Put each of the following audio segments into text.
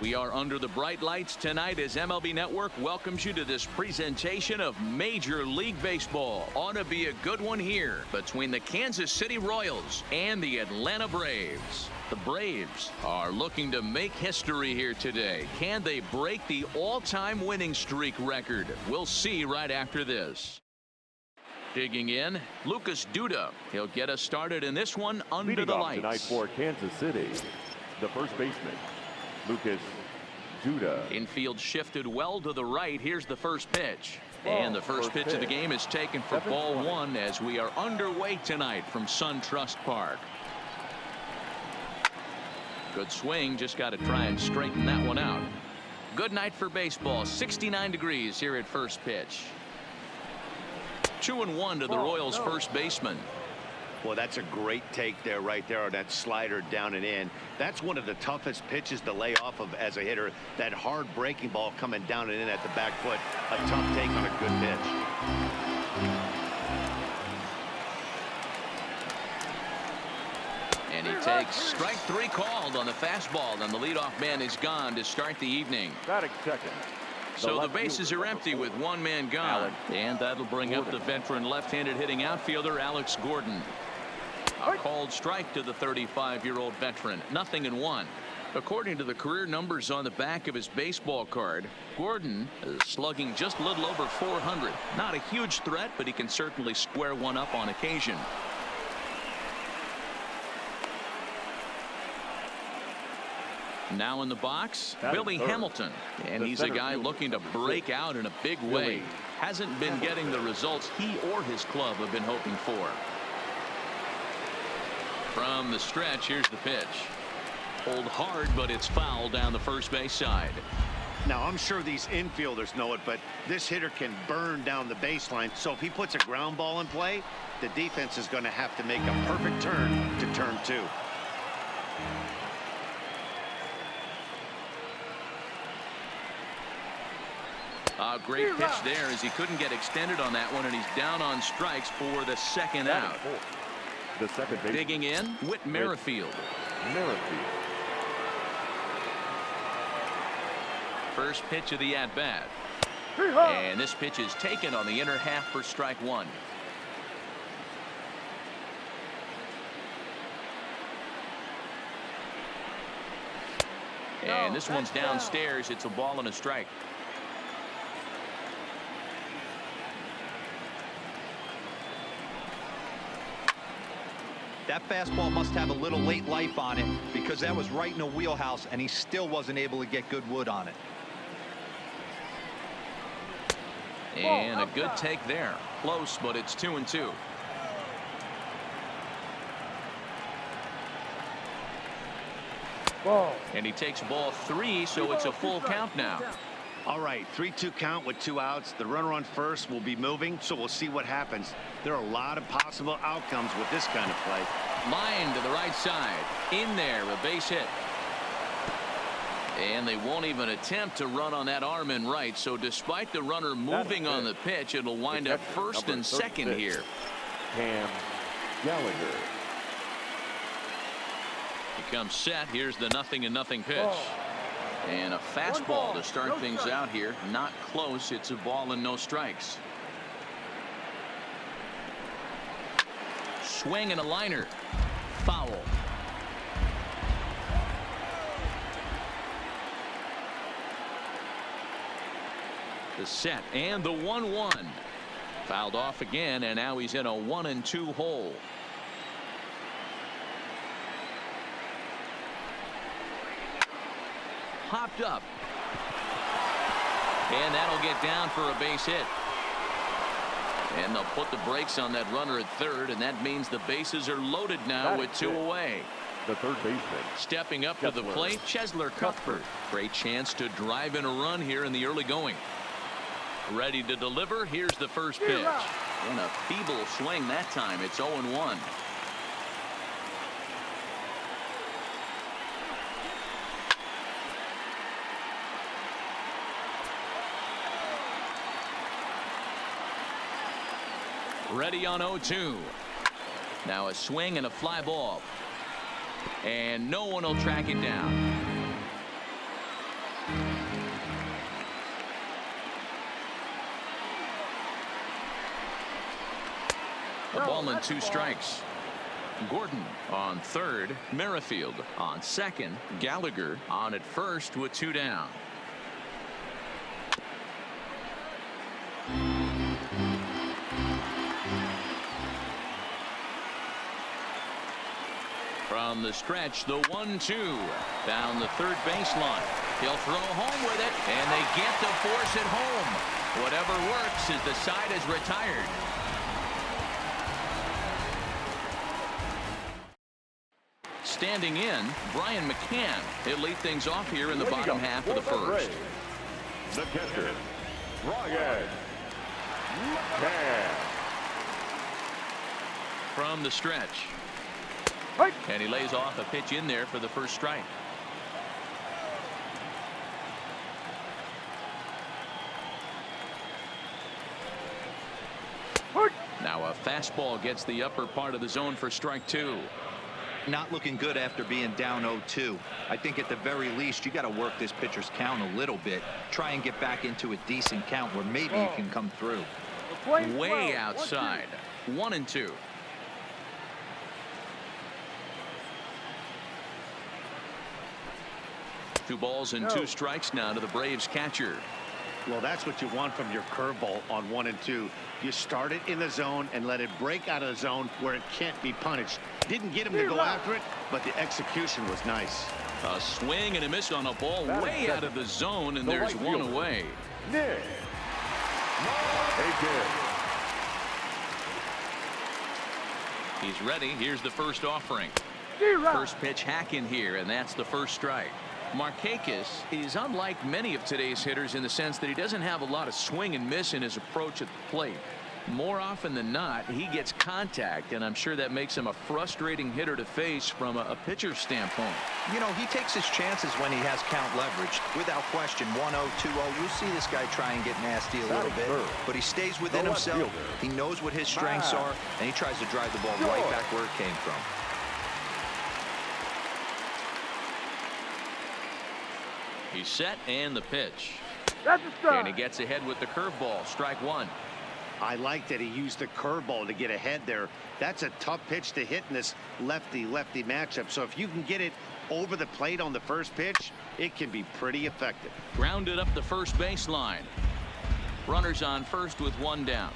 We are under the bright lights tonight as MLB Network welcomes you to this presentation of Major League Baseball. Ought to be a good one here between the Kansas City Royals and the Atlanta Braves. The Braves are looking to make history here today. Can they break the all-time winning streak record? We'll see right after this. Digging in, Lucas Duda. He'll get us started in this one under Leading the off lights. Tonight for Kansas City, the first baseman, Lucas Duda. Infield shifted well to the right. Here's the first pitch. And the first pitch of the game is taken for ball one as we are underway tonight from SunTrust Park. Good swing, just got to try and straighten that one out. Good night for baseball. 69 degrees here at first pitch. 2-1 to the Royals first baseman. Well, that's a great take there, right there on that slider down and in. That's one of the toughest pitches to lay off of as a hitter. That hard breaking ball coming down and in at the back foot. A tough take on a good pitch. And he takes strike three called on the fastball, and the leadoff man is gone to start the evening. Batting second. So the bases are empty with one man gone. And that'll bring up the veteran left-handed hitting outfielder Alex Gordon. A called strike to the 35-year-old veteran. 0-1. According to the career numbers on the back of his baseball card, Gordon is slugging just a little over 400. Not a huge threat, but he can certainly square one up on occasion. Now in the box, Billy Hamilton, and he's a guy looking to break out in a big way. Hasn't been getting the results he or his club have been hoping for. From the stretch, here's the pitch. Pulled hard, but it's foul down the first base side. Now, I'm sure these infielders know it, but this hitter can burn down the baseline. So if he puts a ground ball in play, the defense is going to have to make a perfect turn to turn two. A great pitch there as he couldn't get extended on that one, and he's down on strikes for the second out. The second baseman. Digging in, Whit Merrifield. First pitch of the at-bat. And this pitch is taken on the inner half for strike one. And this one's downstairs. It's a ball and a strike. That fastball must have a little late life on it because that was right in the wheelhouse and he still wasn't able to get good wood on it. And a good take there. Close, but it's 2-2. And he takes ball three, so it's a full count now. All right, 3-2 count with 2 outs. The runner on first will be moving, so we'll see what happens. There are a lot of possible outcomes with this kind of play. Line to the right side. In there, a base hit. And they won't even attempt to run on that arm in right. So despite the runner moving on the pitch, it'll wind up first and second here. Cam Gallagher. He comes set. Here's the 0-0 pitch. And a fastball to start things out here. Not close. It's a ball and no strikes. Swing and a liner. Foul. The set and the 1-1. Fouled off again, and now he's in a 1-2 hole. Popped up. And that'll get down for a base hit. And they'll put the brakes on that runner at third, and that means the bases are loaded now with 2 away. The third baseman. Stepping up to the plate, Cheslor Cuthbert. Great chance to drive in a run here in the early going. Ready to deliver. Here's the first pitch. And a feeble swing that time. It's 0-1. Ready on 0-2. Now a swing and a fly ball. And no one will track it down. A ball and 2 strikes. Gordon on third, Merrifield on second, Gallagher on at first with 2 down. From the stretch, the 1-2 down the third baseline. He'll throw home with it, and they get to force it home. Whatever works as the side is retired. Standing in, Brian McCann. He'll lead things off here in the bottom half of the first. The catcher, Brian McCann. From the stretch. And he lays off a pitch in there for the first strike. Now a fastball gets the upper part of the zone for strike 2. Not looking good after being down 0-2. I think at the very least you got to work this pitcher's count a little bit. Try and get back into a decent count where maybe you can come through. Way outside. 1-2. Two balls and 2 strikes now to the Braves catcher. Well, that's what you want from your curveball on 1 and 2. You start it in the zone and let it break out of the zone where it can't be punished. Didn't get him to go after it, but the execution was nice. A swing and a miss on a ball way out of the zone, and there's one away. Nick. He's ready. Here's the first offering. First pitch hack in here, and that's the first strike. Markakis is unlike many of today's hitters in the sense that he doesn't have a lot of swing and miss in his approach at the plate. More often than not, he gets contact, and I'm sure that makes him a frustrating hitter to face from a pitcher's standpoint. You know, he takes his chances when he has count leverage. Without question, 1-0, 2-0. You'll see this guy try and get nasty a little bit, but he stays within himself. He knows what his strengths are, and he tries to drive the ball right back where it came from. He's set, and the pitch. That's a strike. And he gets ahead with the curveball. Strike 1. I like that he used the curveball to get ahead there. That's a tough pitch to hit in this lefty-lefty matchup. So if you can get it over the plate on the first pitch, it can be pretty effective. Grounded up the first baseline. Runners on first with 1 down.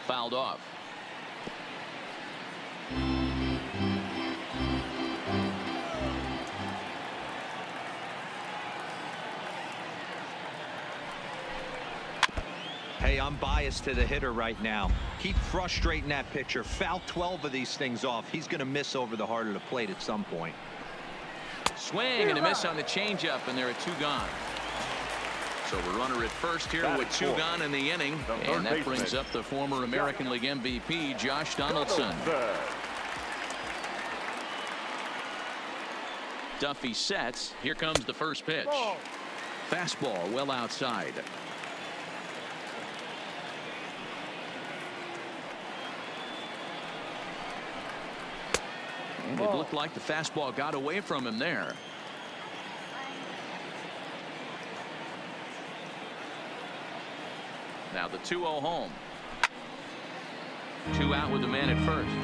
Fouled off. Hey, I'm biased to the hitter right now. Keep frustrating that pitcher. Foul 12 of these things off. He's going to miss over the heart of the plate at some point. Swing and a miss on the changeup, and there are 2 gone. So the runner at first here with 2 gone in the inning, and that brings up the former American League MVP, Josh Donaldson. Duffy sets. Here comes the first pitch. Fastball well outside. And it looked like the fastball got away from him there. Now the 2-0 home. 2 out with the man at first.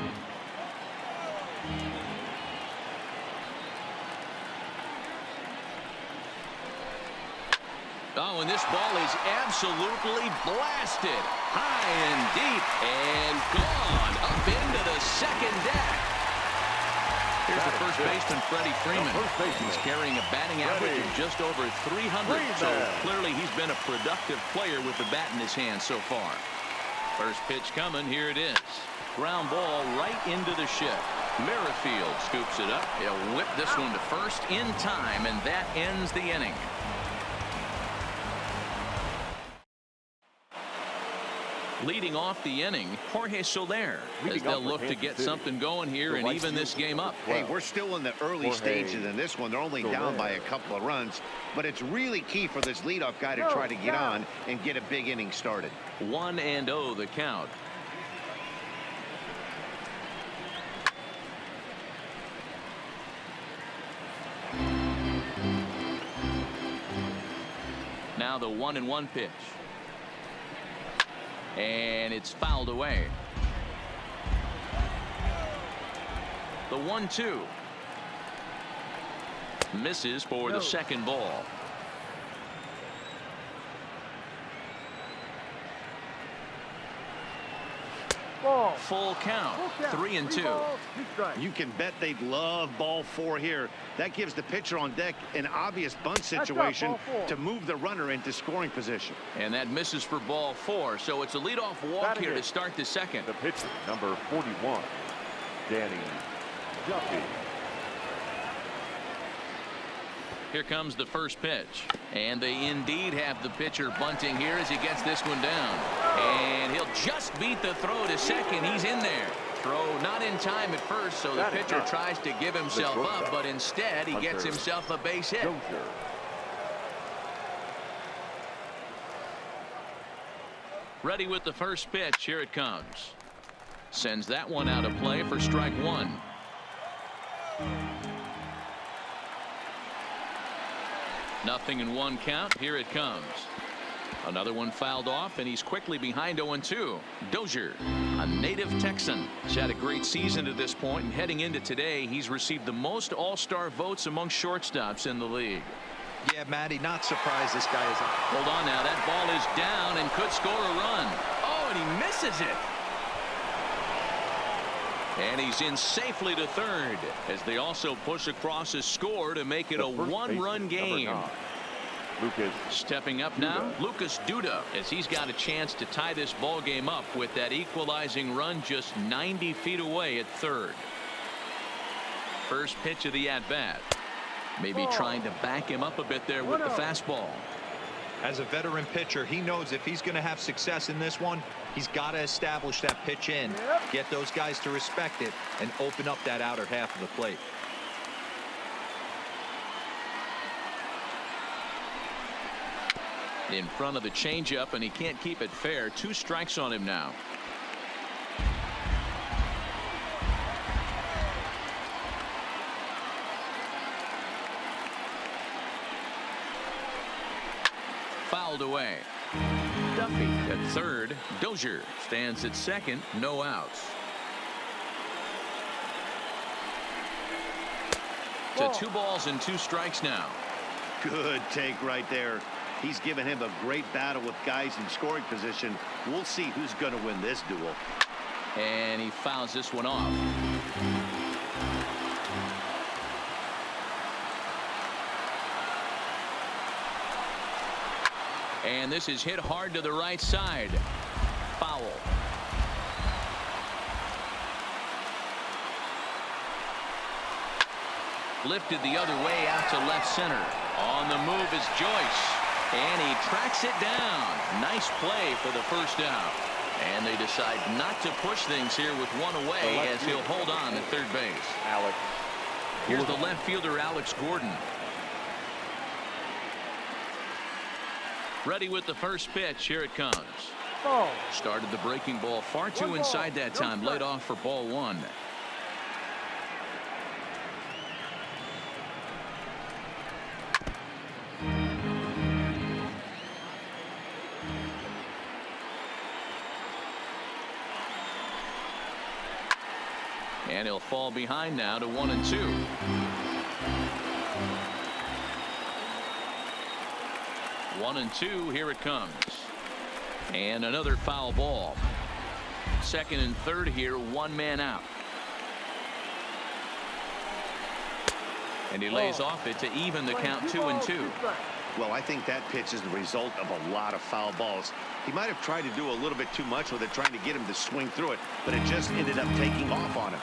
Oh, and this ball is absolutely blasted. High and deep and gone up into the second deck. Here's the first baseman, Freddie Freeman. He's carrying a batting average of just over 300. So clearly he's been a productive player with the bat in his hand so far. First pitch coming. Here it is. Ground ball right into the shift. Merrifield scoops it up. He'll whip this one to first in time, and that ends the inning. Leading off the inning, Jorge Soler, as they'll look to get something going here and even this game up. Hey, we're still in the early stages in this one. They're only down by a couple of runs, but it's really key for this leadoff guy to try to get on and get a big inning started. 1-0 the count. Now the 1-1 pitch. And it's fouled away. The 1-2. Misses for the second ball. Full count. 3-2. You can bet they'd love ball 4 here. That gives the pitcher on deck an obvious bunt situation to move the runner into scoring position. And that misses for ball 4. So it's a leadoff walk here to start the second. The pitcher, number 41, Danny Duffy. Here comes the first pitch. And they indeed have the pitcher bunting here as he gets this one down. And he'll just beat the throw to second. He's in there. Throw not in time at first, so the pitcher tries to give himself up, but instead he gets himself a base hit. Ready with the first pitch. Here it comes. Sends that one out of play for strike 1. Nothing in 1 count. Here it comes. Another one fouled off, and he's quickly behind 0-2. Dozier, a native Texan, has had a great season to this point, and heading into today, he's received the most all-star votes among shortstops in the league. Yeah, Matty, not surprised this guy is. Hold on now. That ball is down and could score a run. Oh, and he misses it. And he's in safely to third as they also push across a score to make it a 1-run game. Stepping up now, Lucas Duda, as he's got a chance to tie this ball game up with that equalizing run just 90 feet away at third. First pitch of the at-bat. Maybe trying to back him up a bit there with the fastball. As a veteran pitcher, he knows if he's going to have success in this one, he's got to establish that pitch in, get those guys to respect it, and open up that outer half of the plate. In front of the changeup, and he can't keep it fair. 2 strikes on him now. Fouled away. Duffy at third. Dozier stands at second. No outs. To 2 balls and 2 strikes now. Good take right there. He's given him a great battle with guys in scoring position. We'll see who's going to win this duel. And he fouls this one off. And this is hit hard to the right side. Foul. Lifted the other way out to left center. On the move is Joyce. And he tracks it down. Nice play for the first out. And they decide not to push things here with 1 away as he'll hold on at third base. Alex. Here's the left fielder, Alex Gordon. Ready with the first pitch. Here it comes. Started the breaking ball far too inside that time. Laid off for ball 1. And he'll fall behind now to 1-2. One and two. Here it comes. And another foul ball. Second and third here. 1 man out. And he lays off it to even the count 2-2. Well, I think that pitch is the result of a lot of foul balls. He might have tried to do a little bit too much with it, trying to get him to swing through it, but it just ended up taking off on him.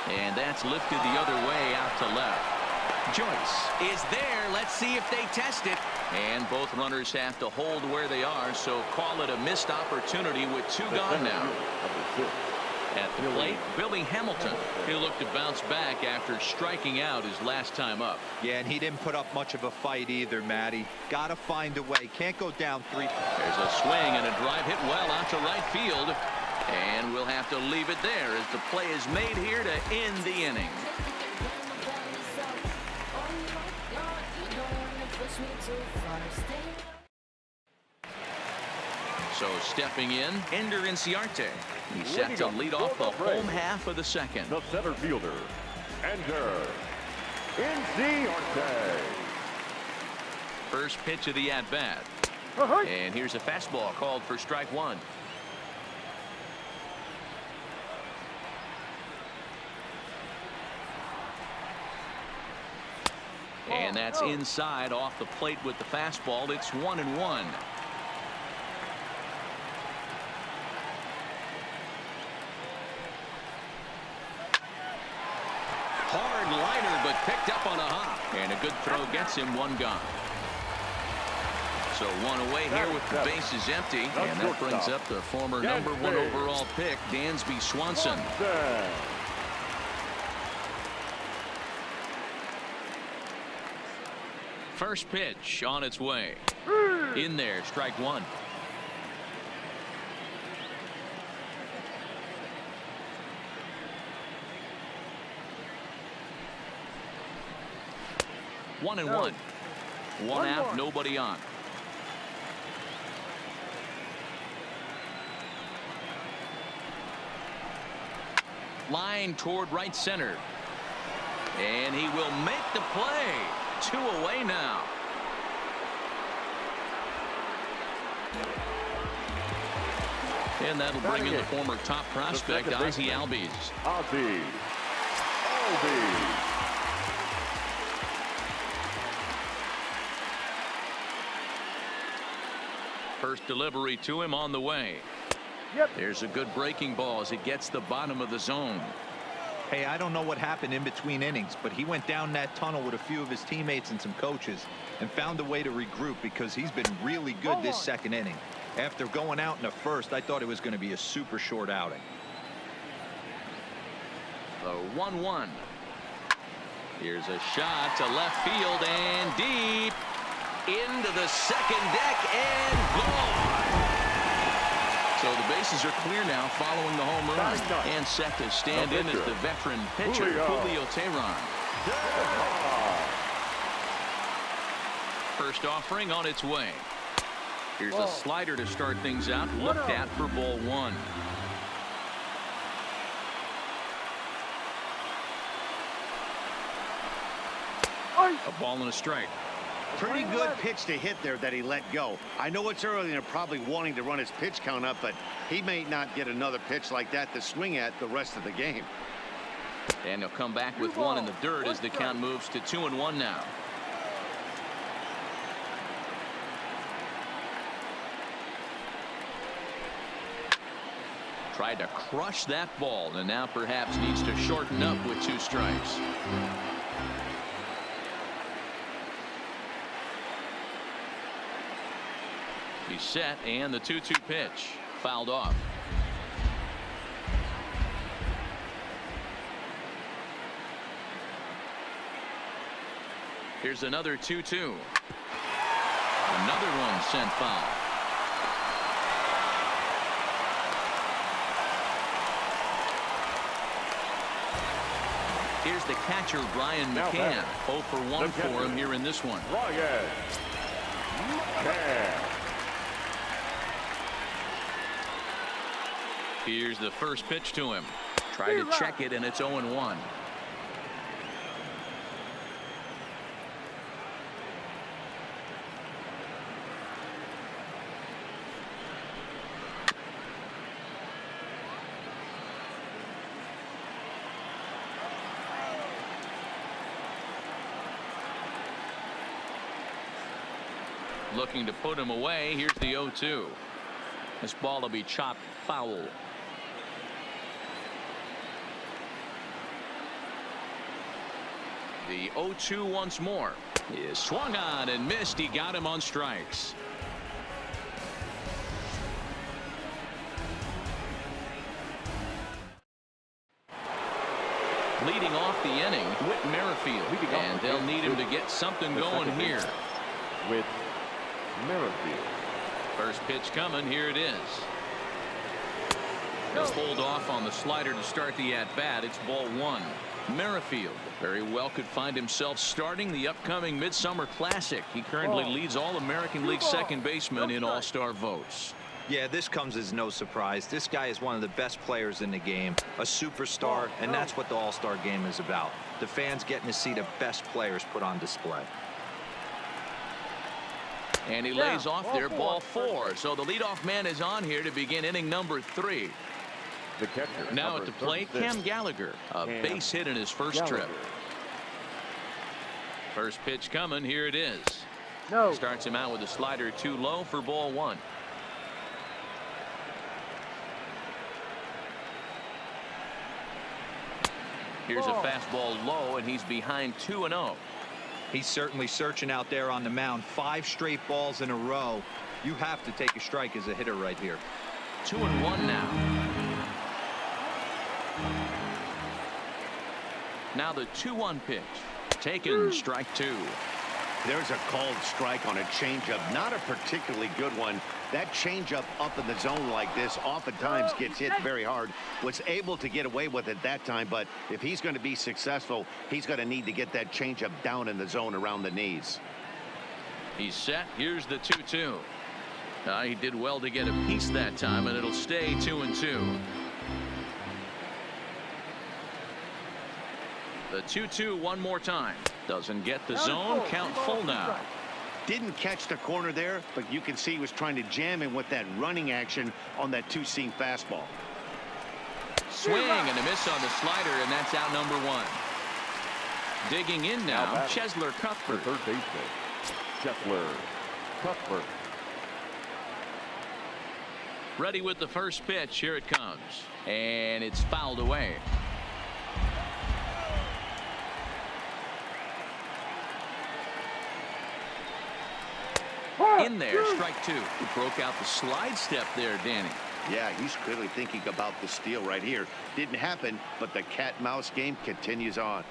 And that's lifted the other way out to left. Joyce is there. Let's see if they test it. And both runners have to hold where they are, so call it a missed opportunity with 2 gone now. At the plate, Billy Hamilton. He'll look to bounce back after striking out his last time up. Yeah, and he didn't put up much of a fight either, Matty. Got to find a way. Can't go down 3. There's a swing and a drive hit well out to right field. And we'll have to leave it there as the play is made here to end the inning. So stepping in, Ender Inciarte. He's set to lead off the home half of the second. The center fielder, Ender Inciarte. First pitch of the at-bat. And here's a fastball called for strike 1. And that's inside off the plate with the fastball. It's 1-1. Hard liner, but picked up on a hop. And a good throw gets him 1 gone. So 1 away here with the bases empty. And that brings up the former number 1 overall pick, Dansby Swanson. First pitch on its way. In there, strike 1. One and one. One out, nobody on. Line toward right center. And he will make the play. 2 away now. And that'll bring in the former top prospect, Ozzie Albies. Ozzie Albies. First delivery to him on the way. There's a good breaking ball as it gets the bottom of the zone. Hey, I don't know what happened in between innings, but he went down that tunnel with a few of his teammates and some coaches and found a way to regroup because he's been really good this second inning. After going out in the first, I thought it was going to be a super short outing. The 1-1. Here's a shot to left field and deep into the second deck and gone. So the bases are clear now following the home run. And set to stand in as the veteran pitcher, Julio Teheran. First offering on its way. Here's a slider to start things out. Looked at for ball 1. A ball and a strike. Pretty good pitch to hit there that he let go. I know it's early and they're probably wanting to run his pitch count up, but he may not get another pitch like that to swing at the rest of the game. And he'll come back with 1 in the dirt as the count moves to 2-1 now. Tried to crush that ball and now perhaps needs to shorten up with 2 strikes. He's set, and the 2-2 pitch fouled off. Here's another 2-2. Another one sent foul. Here's the catcher, Brian McCann. 0 for 1 for him here in this one. Brian McCann. Here's the first pitch to him. Try to check it, and it's 0-1. Looking to put him away. Here's the 0-2. This ball will be chopped foul. The 0-2 once more. He swung on and missed. He got him on strikes. Leading off the inning, Whit Merrifield. And they'll need him to get something going here. With Merrifield. First pitch coming. Here it is. He'll hold off on the slider to start the at-bat. It's ball one. Merrifield very well could find himself starting the upcoming Midsummer Classic. He currently leads all American League second basemen in all-star votes. Yeah, this comes as no surprise. This guy is one of the best players in the game, a superstar, and that's what the All-Star game is about. The fans getting to see the best players put on display. And he lays off there, ball four. So the leadoff man is on here to begin inning number 3. The catcher. Now at the plate, Cam Gallagher. A base hit in his first trip. First pitch coming. Here it is. Starts him out with a slider too low for ball one. Here's a fastball low, and he's behind 2-0. He's certainly searching out there on the mound. 5 straight balls in a row. You have to take a strike as a hitter right here. 2-1 now. Now the 2-1 pitch. Taken, strike 2. There's a called strike on a changeup. Not a particularly good one. That changeup up in the zone like this oftentimes gets hit very hard. Was able to get away with it that time, but if he's going to be successful, he's going to need to get that changeup down in the zone around the knees. He's set. Here's the 2-2. He did well to get a piece that time, and it'll stay 2-2. The 2-2 one more time. Doesn't get the zone. Count full now. Didn't catch the corner there, but you can see he was trying to jam him with that running action on that two-seam fastball. Swing and a miss on the slider, and that's out number 1. Digging in now, Chesler Cuthbert. Third baseman, Chesler Cuthbert. Ready with the first pitch. Here it comes. And it's fouled away. In there, strike 2. He broke out the slide step there, Danny. Yeah, he's clearly thinking about the steal right here. Didn't happen, but the cat-mouse game continues on.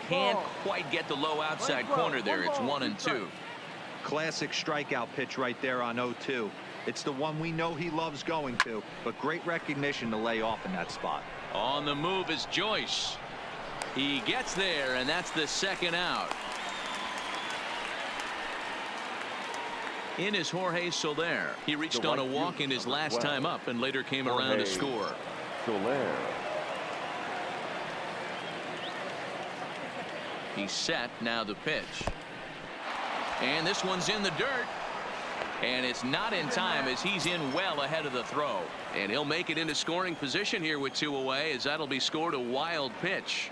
Can't quite get the low outside corner there. It's 1-2. Classic strikeout pitch right there on 0-2. It's the one we know he loves going to, but great recognition to lay off in that spot. On the move is Joyce. He gets there, and that's the second out. In is Jorge Soler. He reached on a walk in his last time up and later came around to score. Soler. He's set. Now the pitch. And this one's in the dirt. And it's not in time as he's in well ahead of the throw. And he'll make it into scoring position here with 2 away as that'll be scored a wild pitch.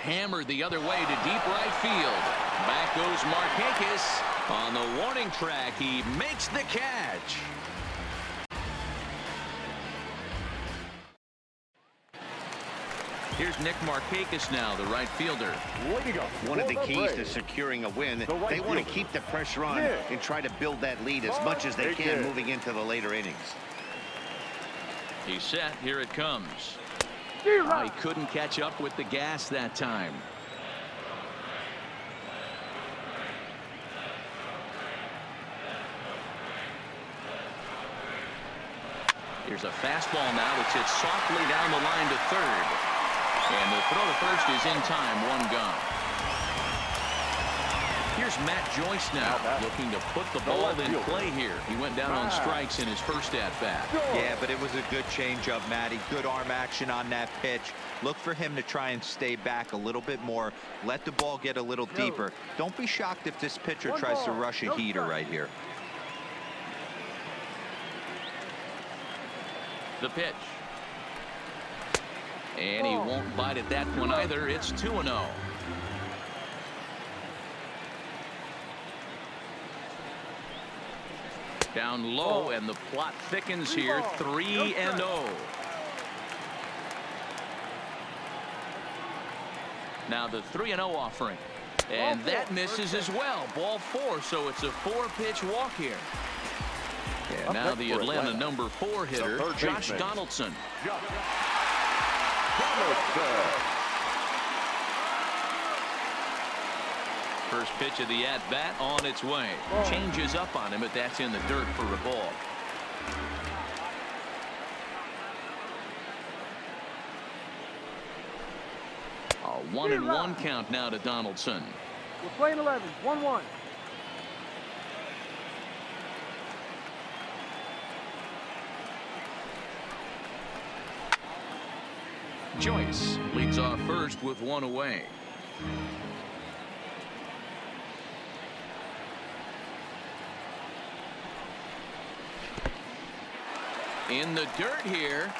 Hammered the other way to deep right field. Back goes Markakis on the warning track. He makes the catch. Here's Nick Markakis now, the right fielder. One of the keys to securing a win, they want to keep the pressure on and try to build that lead as much as they can moving into the later innings. He's set. Here it comes. He couldn't catch up with the gas that time. Here's a fastball now that's hit softly down the line to third. And the throw to first is in time. 1 gone. Here's Matt Joyce now looking to put the ball in play here. He went down on strikes in his first at-bat. Yeah, but it was a good changeup, Matty. Good arm action on that pitch. Look for him to try and stay back a little bit more. Let the ball get a little deeper. Don't be shocked if this pitcher tries to rush a heater right here. The pitch. And he won't bite at that one either. It's 2-0. Down low, and the plot thickens here. 3-0. Now the 3-0 offering. And that misses as well. Ball 4, so it's a 4-pitch walk here. And now the Atlanta number 4 hitter, Josh Donaldson. First pitch of the at-bat on its way. Changes up on him, but that's in the dirt for a ball. A 1-1 count now to Donaldson. We're playing 11, 1-1. Joyce leads off first with 1 away. In the dirt here.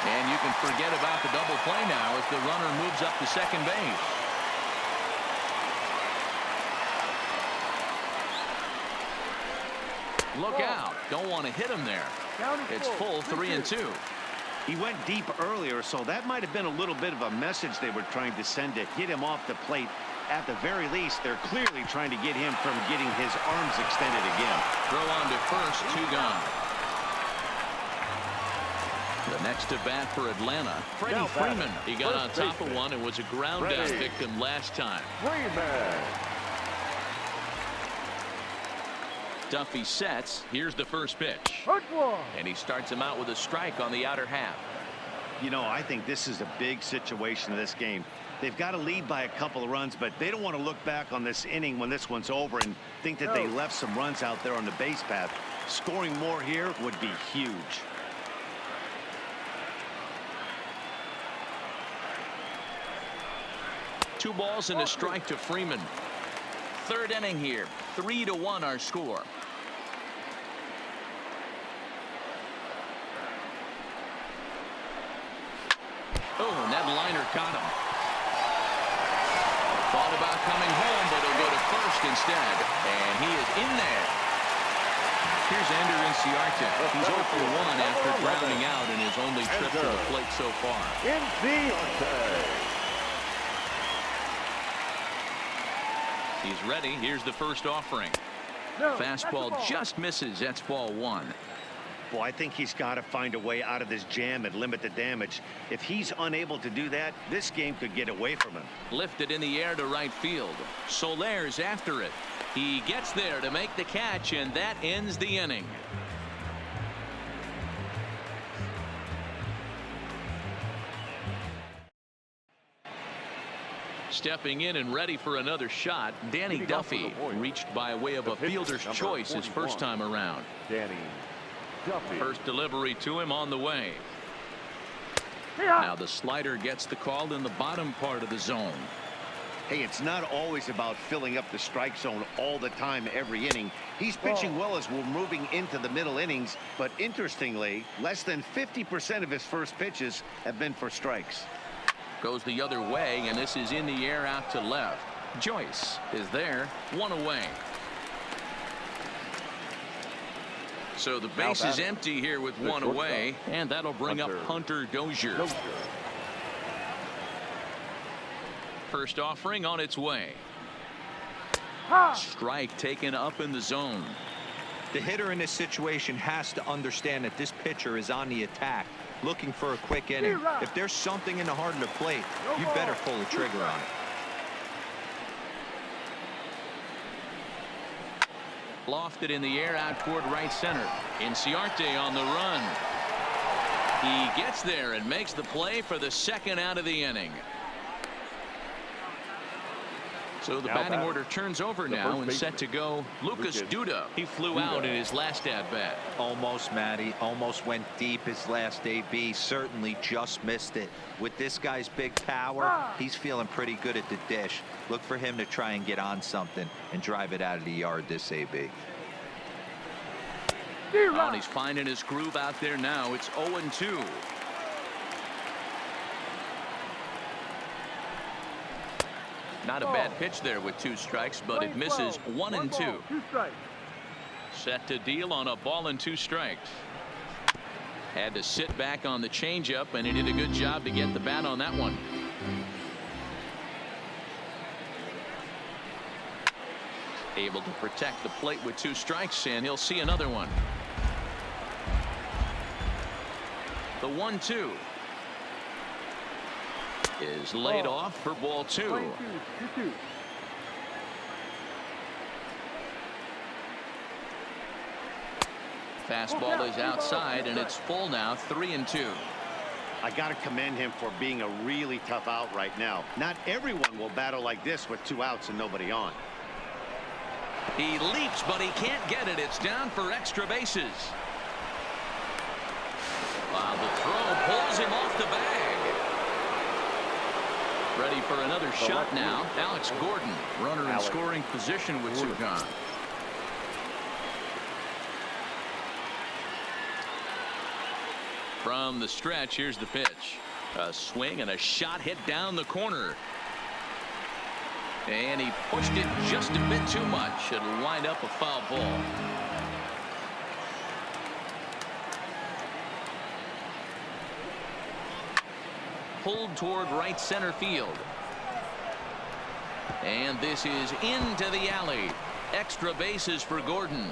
And you can forget about the double play now as the runner moves up to second base. Look out. Don't want to hit him there. It's full 3-2. He went deep earlier, so that might have been a little bit of a message they were trying to send to hit him off the plate. At the very least, they're clearly trying to get him from getting his arms extended again. Throw on to first, 2 gone. The next at bat for Atlanta, Freddie Freeman. He got on top of one and was a ground down victim last time. Duffy sets. Here's the first pitch. And he starts him out with a strike on the outer half. You know, I think this is a big situation in this game. They've got to lead by a couple of runs, but they don't want to look back on this inning when this one's over and think that they left some runs out there on the base path. Scoring more here would be huge. Two balls and a strike to Freeman. Third inning here. 3-1 our score. Oh, and that liner caught him. Thought about coming home, but he'll go to first instead. And he is in there. Here's Ender Inciarte. He's 0 for 1 after grounding out in his only trip to the plate so far. He's ready. Here's the first offering. Fastball just misses. That's ball 1. Well, I think he's got to find a way out of this jam and limit the damage. If he's unable to do that, this game could get away from him. Lifted in the air to right field. Soler's after it. He gets there to make the catch, and that ends the inning. Stepping in and ready for another shot, Danny Duffy, reached by way of a fielder's choice his first time around. Danny Duffy. First delivery to him on the way. Now the slider gets the call in the bottom part of the zone. Hey, it's not always about filling up the strike zone all the time every inning. He's pitching well as we're moving into the middle innings, but interestingly, less than 50% of his first pitches have been for strikes. Goes the other way, and this is in the air out to left. Joyce is there, 1 away. So the base is empty here with 1 away, and that'll bring up Hunter Dozier. First offering on its way. Strike taken up in the zone. The hitter in this situation has to understand that this pitcher is on the attack, looking for a quick inning. If there's something in the heart of the plate, you better pull the trigger on it. Lofted in the air out toward right center. Inciarte on the run. He gets there and makes the play for the second out of the inning. So the batting order turns over now and set to go Lucas Duda. He flew out in his last at bat. Almost, Matty. Almost went deep his last AB. Certainly just missed it. With this guy's big power, he's feeling pretty good at the dish. Look for him to try and get on something and drive it out of the yard this AB. And he's finding his groove out there now. It's 0-2. Not a bad pitch there with 2 strikes, but it misses 1-2. Set to deal on a ball and 2 strikes. Had to sit back on the changeup, and he did a good job to get the bat on that one. Able to protect the plate with 2 strikes, and he'll see another one. The 1-2 is laid off for ball 2. 2-2. Fastball is outside, and it's full now, 3-2. I got to commend him for being a really tough out right now. Not everyone will battle like this with 2 outs and nobody on. He leaps, but he can't get it. It's down for extra bases. Wow, the throw pulls him off the bag. Ready for another shot now. Alex Gordon, runner in scoring position with 2 gone. From the stretch, here's the pitch. A swing and a shot hit down the corner. And he pushed it just a bit too much. It'll wind up a foul ball. Pulled toward right center field. And this is into the alley. Extra bases for Gordon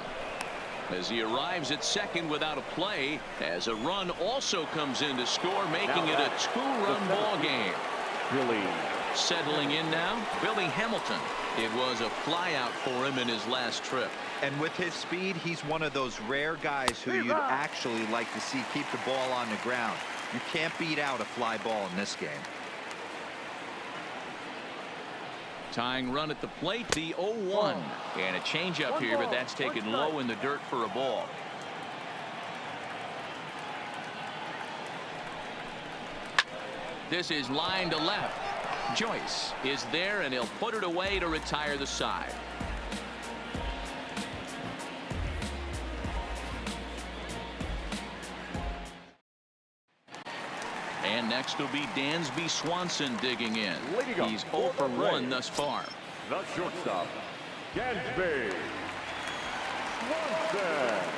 as he arrives at second without a play, as a run also comes in to score, making it a 2-run ball game. Billy. Settling in now, Billy Hamilton. It was a flyout for him in his last trip. And with his speed, he's one of those rare guys who you'd actually like to see keep the ball on the ground. You can't beat out a fly ball in this game. Tying run at the plate, the 0-1. And a changeup here, but that's taken low in the dirt for a ball. This is line to left. Joyce is there, and he'll put it away to retire the side. And next will be Dansby Swanson digging in. He's 0 for 1 thus far. The shortstop, Dansby Swanson.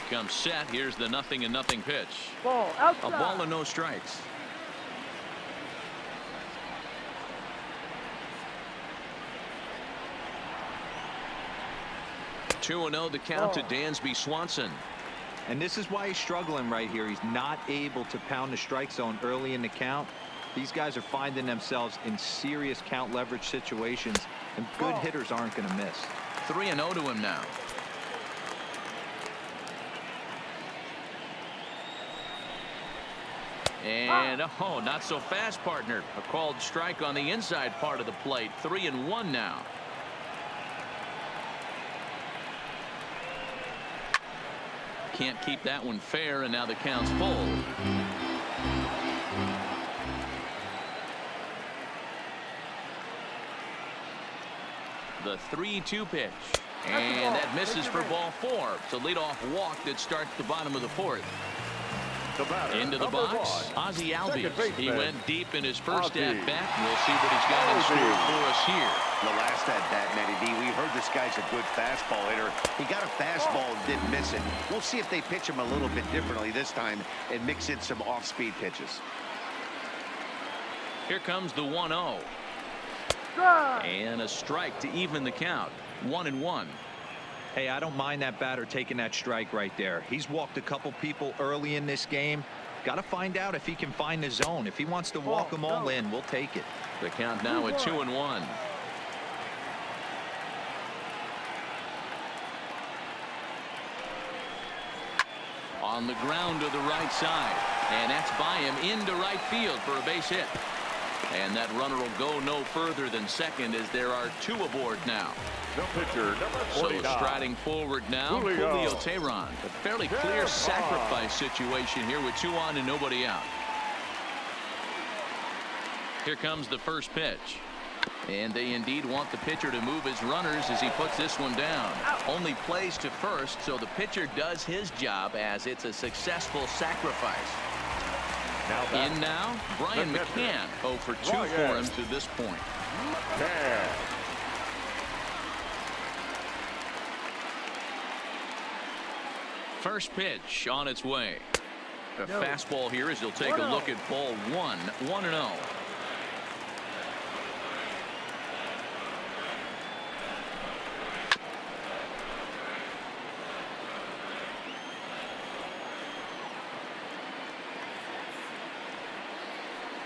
Comes set. Here's the 0-0 pitch. Ball outside. A ball and no strikes. Two 2-0 the count to Dansby Swanson. And this is why he's struggling right here. He's not able to pound the strike zone early in the count. These guys are finding themselves in serious count leverage situations, and good hitters aren't going to miss. 3-0 to him now. And oh, not so fast, partner. A called strike on the inside part of the plate. 3-1 now. Can't keep that one fair, and now the count's full. The 3-2 pitch, and that misses for ball 4. It's a leadoff walk that starts the bottom of the 4th. Into the box, Ozzie Albies. He went deep in his first at bat. We'll see what he's got in store for us here. The last at bat, Matty D, we heard this guy's a good fastball hitter. He got a fastball and didn't miss it. We'll see if they pitch him a little bit differently this time and mix in some off-speed pitches. Here comes the 1-0. And a strike to even the count. 1-1. Hey, I don't mind that batter taking that strike right there. He's walked a couple people early in this game. Got to find out if he can find the zone. If he wants to walk them all in, we'll take it. The count now at 2-1. On the ground to the right side, and that's by him into right field for a base hit. And that runner will go no further than second, as there are 2 aboard now. The pitcher, number 49. So striding forward now, Julio Teheran. A fairly clear sacrifice situation here with 2 on and nobody out. Here comes the first pitch. And they indeed want the pitcher to move his runners as he puts this one down. Only plays to first, so the pitcher does his job as it's a successful sacrifice. In now, Brian McCann, 0 for 2 for him to this point. First pitch on its way. A fastball here as he'll take a look at ball 1, 1-0.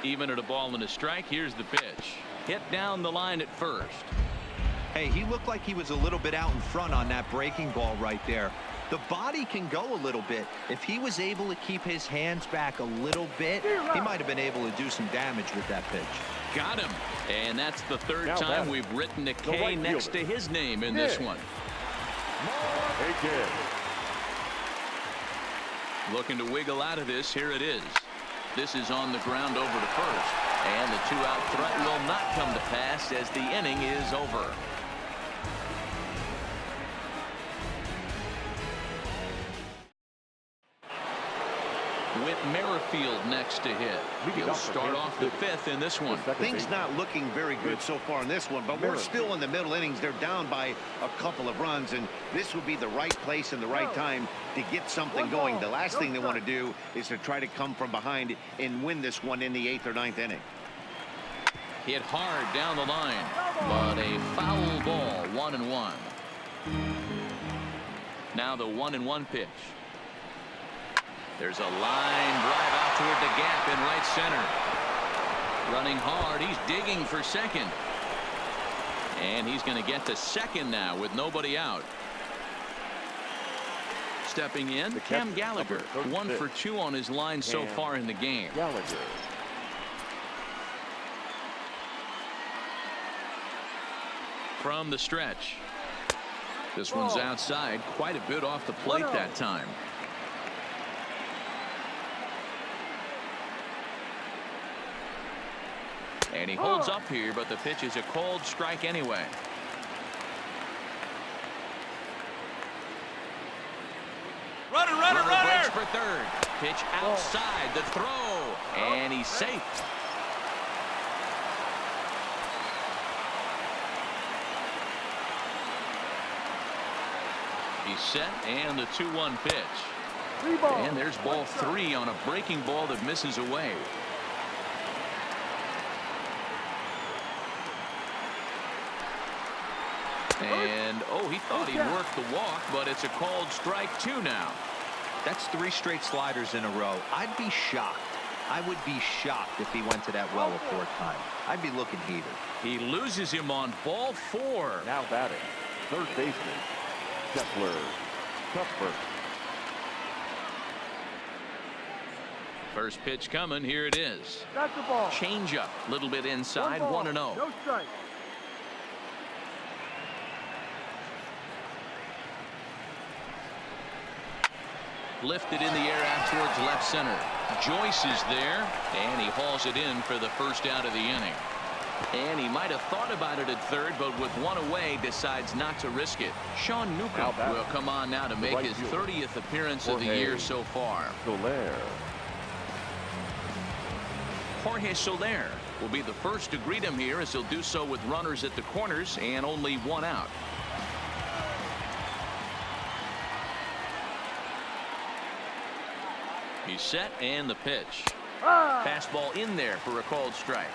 Even at a ball and a strike, here's the pitch. Hit down the line at first. Hey, he looked like he was a little bit out in front on that breaking ball right there. The body can go a little bit. If he was able to keep his hands back a little bit, he might have been able to do some damage with that pitch. Got him. And that's the third time we've written a K next to his name in this one. Looking to wiggle out of this. Here it is. This is on the ground over to first. And the two-out threat will not come to pass as the inning is over. With Merrifield next to hit. He'll start off the fifth in this one. Things not looking very good so far in this one, but we're still in the middle innings. They're down by a couple of runs, and this would be the right place and the right time to get something going. The last thing they want to do is to try to come from behind and win this one in the 8th or 9th inning. Hit hard down the line, but a foul ball. 1-1. Now the 1-1 pitch. There's a line drive out toward the gap in right center. Running hard. He's digging for second. And he's going to get to second now with nobody out. Stepping in, Cam Gallagher. 1 for 2 on his line so far in the game. From the stretch. This one's outside. Quite a bit off the plate that time. And he holds up here, but the pitch is a called strike anyway. Runner breaks for third. Pitch outside the throw. And he's safe. He's set, and the 2-1 pitch. And there's ball 3 on a breaking ball that misses away. And, he thought he'd work the walk, but it's a called strike 2 now. That's 3 straight sliders in a row. I'd be shocked. I would be shocked if he went to that well a 4th time. I'd be looking heated. He loses him on ball 4. Now batting, third baseman, Cuthbert. First pitch coming. Here it is. That's the ball. Change up. A little bit inside. 1-0. No strike. Lifted in the air out towards left center. Joyce is there, and he hauls it in for the first out of the inning. And he might have thought about it at third, but with one away, decides not to risk it. Sean Newcomb will come on now to make his 30th appearance of the year so far. Jorge Soler will be the first to greet him here, as he'll do so with runners at the corners and only 1 out. He's set, and the pitch. Fastball in there for a called strike.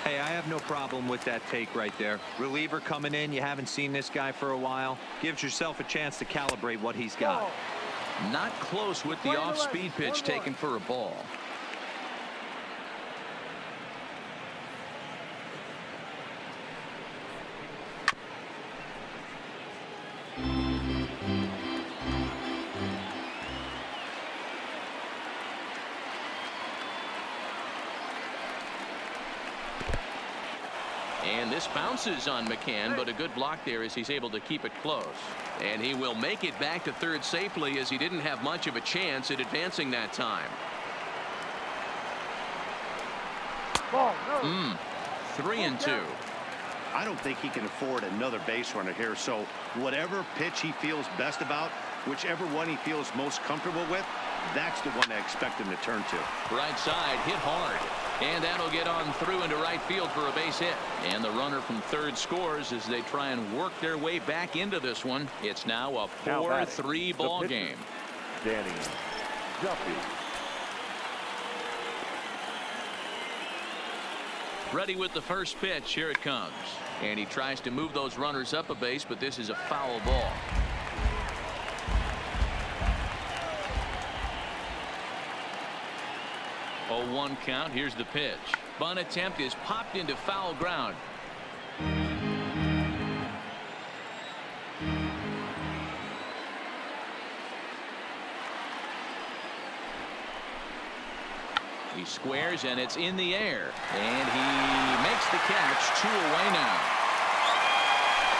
Hey, I have no problem with that take right there. Reliever coming in. You haven't seen this guy for a while. Gives yourself a chance to calibrate what he's got. Not close with the off-speed pitch taken for a ball. And this bounces on McCann, but a good block there as he's able to keep it close. And he will make it back to third safely, as he didn't have much of a chance at advancing that time. 3-2. I don't think he can afford another base runner here, so whatever pitch he feels best about, whichever one he feels most comfortable with, that's the one I expect him to turn to. Right side, hit hard. And that'll get on through into right field for a base hit. And the runner from third scores as they try and work their way back into this one. It's now a 4-3 ball game. Danny Duffy. Ready with the first pitch. Here it comes. And he tries to move those runners up a base, but this is a foul ball. Oh, 1 count. Here's the pitch. Bunt attempt is popped into foul ground. He squares, and it's in the air. And he makes the catch. 2 away now.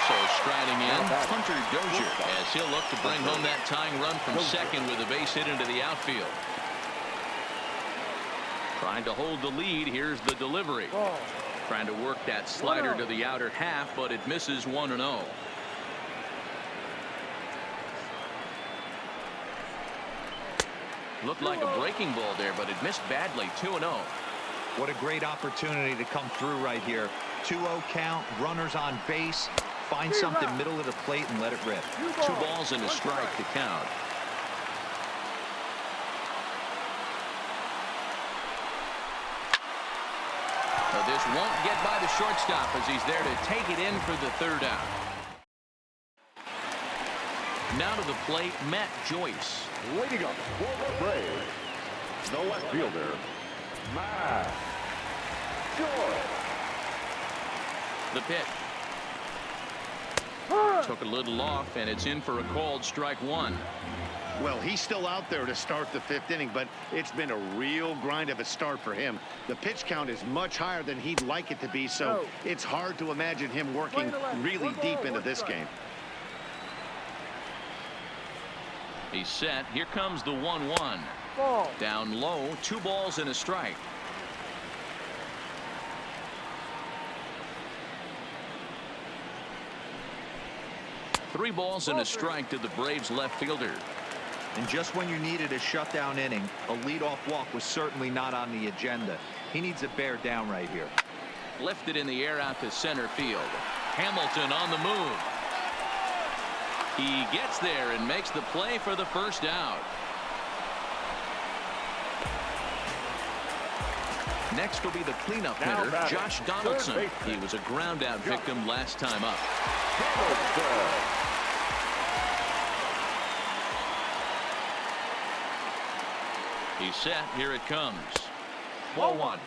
So striding in, Hunter Dozier, as he'll look to bring home that tying run from second with a base hit into the outfield. Trying to hold the lead. Here's the delivery. Trying to work that slider to the outer half, but it misses 1-0. Looked like a breaking ball there, but it missed badly. 2-0. What a great opportunity to come through right here. 2-0 count, runners on base. Find something middle of the plate and let it rip. 2 balls and a strike to count. This won't get by the shortstop as he's there to take it in for the 3rd out. Now to the plate, Matt Joyce. Leading up for the Braves, the left fielder, Matt Joyce. The pitch. Took a little off, and it's in for a called strike 1. Well, he's still out there to start the 5th inning, but it's been a real grind of a start for him. The pitch count is much higher than he'd like it to be, so it's hard to imagine him working really deep into this game. He's set. Here comes the 1-1. Down low, 2 balls and a strike. Three balls and a strike to the Braves left fielder. And just when you needed a shutdown inning, a leadoff walk was certainly not on the agenda. He needs to bear down right here. Lifted in the air out to center field. Hamilton on the move. He gets there and makes the play for the 1st out. Next will be the cleanup hitter, Josh Donaldson. He was a ground out victim last time up. He's set. Here it comes. Ball 1.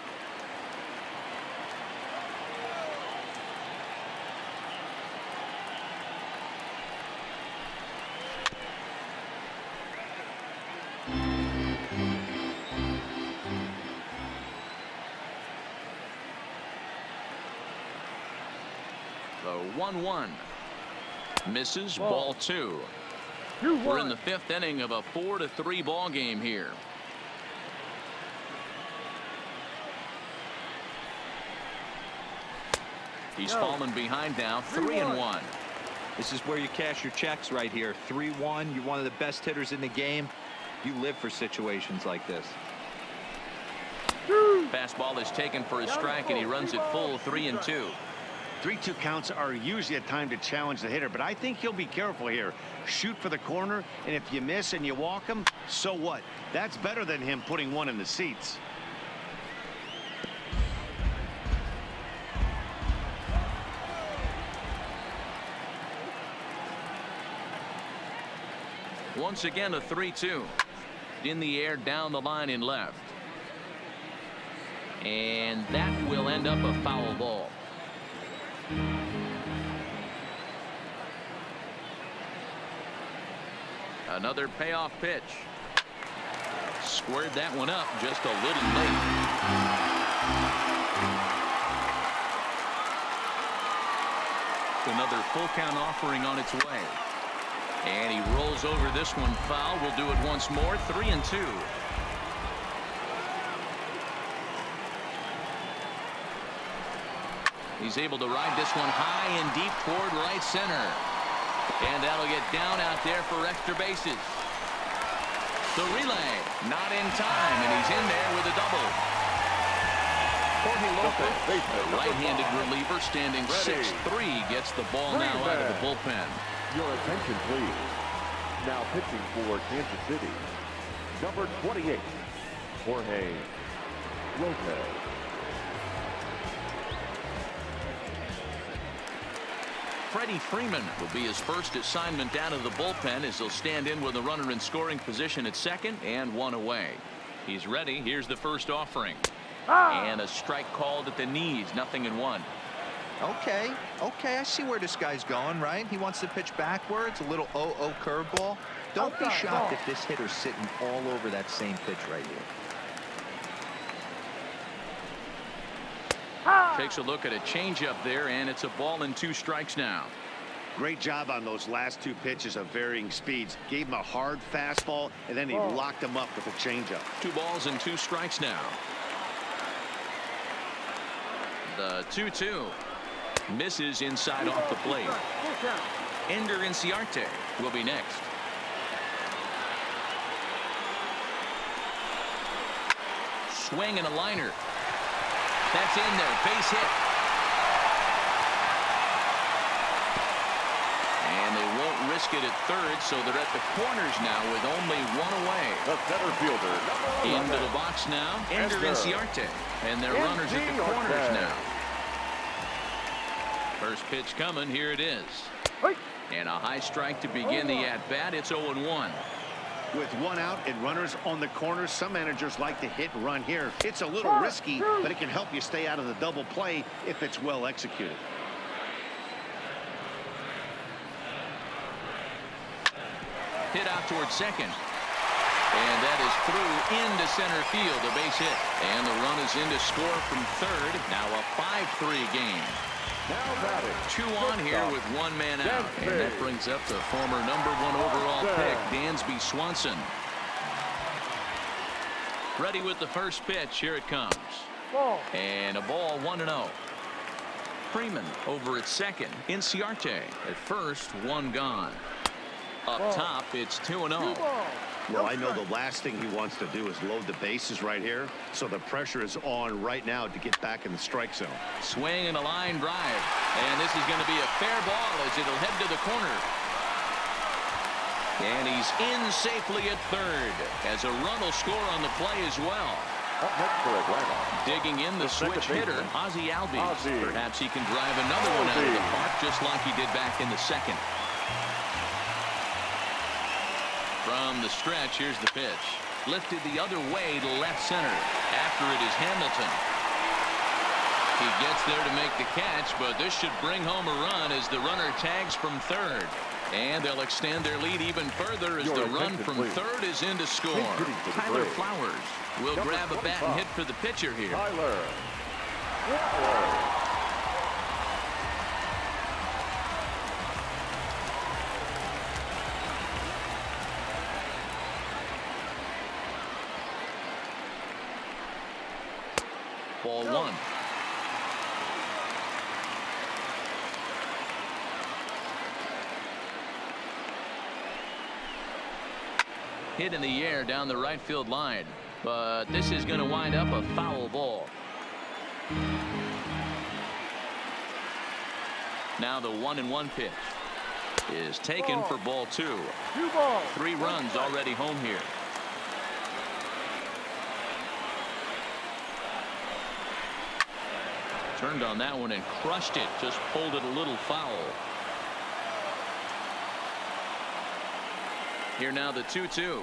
The 1-1 misses. Ball 2. We're in the 5th inning of a 4-3 ball game here. He's fallen behind now. 3-1. This is where you cash your checks right here. 3-1. You're one of the best hitters in the game. You live for situations like this. Fastball is taken for a strike, and he runs it full. 3-2. 3-2 counts are usually a time to challenge the hitter, but I think he'll be careful here. Shoot for the corner, and if you miss and you walk him, so what? That's better than him putting one in the seats. Once again, a 3-2. In the air, down the line in left. And that will end up a foul ball. Another payoff pitch. Squared that one up just a little late. Another full count offering on its way. And he rolls over this one foul. We'll do it once more. 3-2. He's able to ride this one high and deep toward right center. And that'll get down out there for extra bases. The relay not in time, and he's in there with a double. Jorge Lopez, the right-handed reliever, standing 6'3", gets the ball now out of the bullpen. Your attention, please. Now pitching for Kansas City, number 28, Jorge Lopez. Freddie Freeman will be his first assignment down to the bullpen as he'll stand in with a runner in scoring position at second and one away. He's ready. Here's the first offering. And a strike called at the knees. 0-1. Okay, I see where this guy's going, right? He wants to pitch backwards, a little 0-0 curveball. Don't be shocked if this hitter's sitting all over that same pitch right here. Takes a look at a changeup there, and it's a ball and 2 strikes now. Great job on those last 2 pitches of varying speeds. Gave him a hard fastball, and then he locked him up with a changeup. 2 balls and 2 strikes now. The 2-2 misses inside off the plate. Ender Inciarte will be next. Swing and a liner. That's in there. Base hit. And they won't risk it at third, so they're at the corners now with only 1 away. The center fielder, Into the box now, Ender Inciarte. And their runners at the corners now. First pitch coming. Here it is. And a high strike to begin the at-bat. It's 0-1. With 1 out and runners on the corners, some managers like to hit and run here. It's a little risky, but it can help you stay out of the double play if it's well executed. Hit out towards second. And that is through into center field, a base hit. And the run is in to score from third. Now a 5-3 game. 2 on here with 1 man out. And that brings up the former number 1 overall pick, Dansby Swanson. Ready with the first pitch. Here it comes. And a ball, 1-0. Freeman over at second. Inciarte at first, 1 gone. Up top, it's 2-0. Well, I know the last thing he wants to do is load the bases right here, so the pressure is on right now to get back in the strike zone. Swing and a line drive. And this is going to be a fair ball as it'll head to the corner. And he's in safely at third as a run will score on the play as well. Up next for Atlanta, Digging in the switch hitter, Ozzie Albies. Perhaps he can drive another one out of the park just like he did back in the second. From the stretch, here's the pitch. Lifted the other way to left center. After it is Hamilton. He gets there to make the catch, but this should bring home a run as the runner tags from third. And they'll extend their lead even further as the run from third is in to score. Tyler Flowers will grab a bat and hit for the pitcher here. Tyler. Ball 1. Hit in the air down the right field line, but this is going to wind up a foul ball. Now the 1-1 pitch is taken for ball 2. 3 runs already home here. Turned on that one and crushed it. Just pulled it a little foul. Here now the 2-2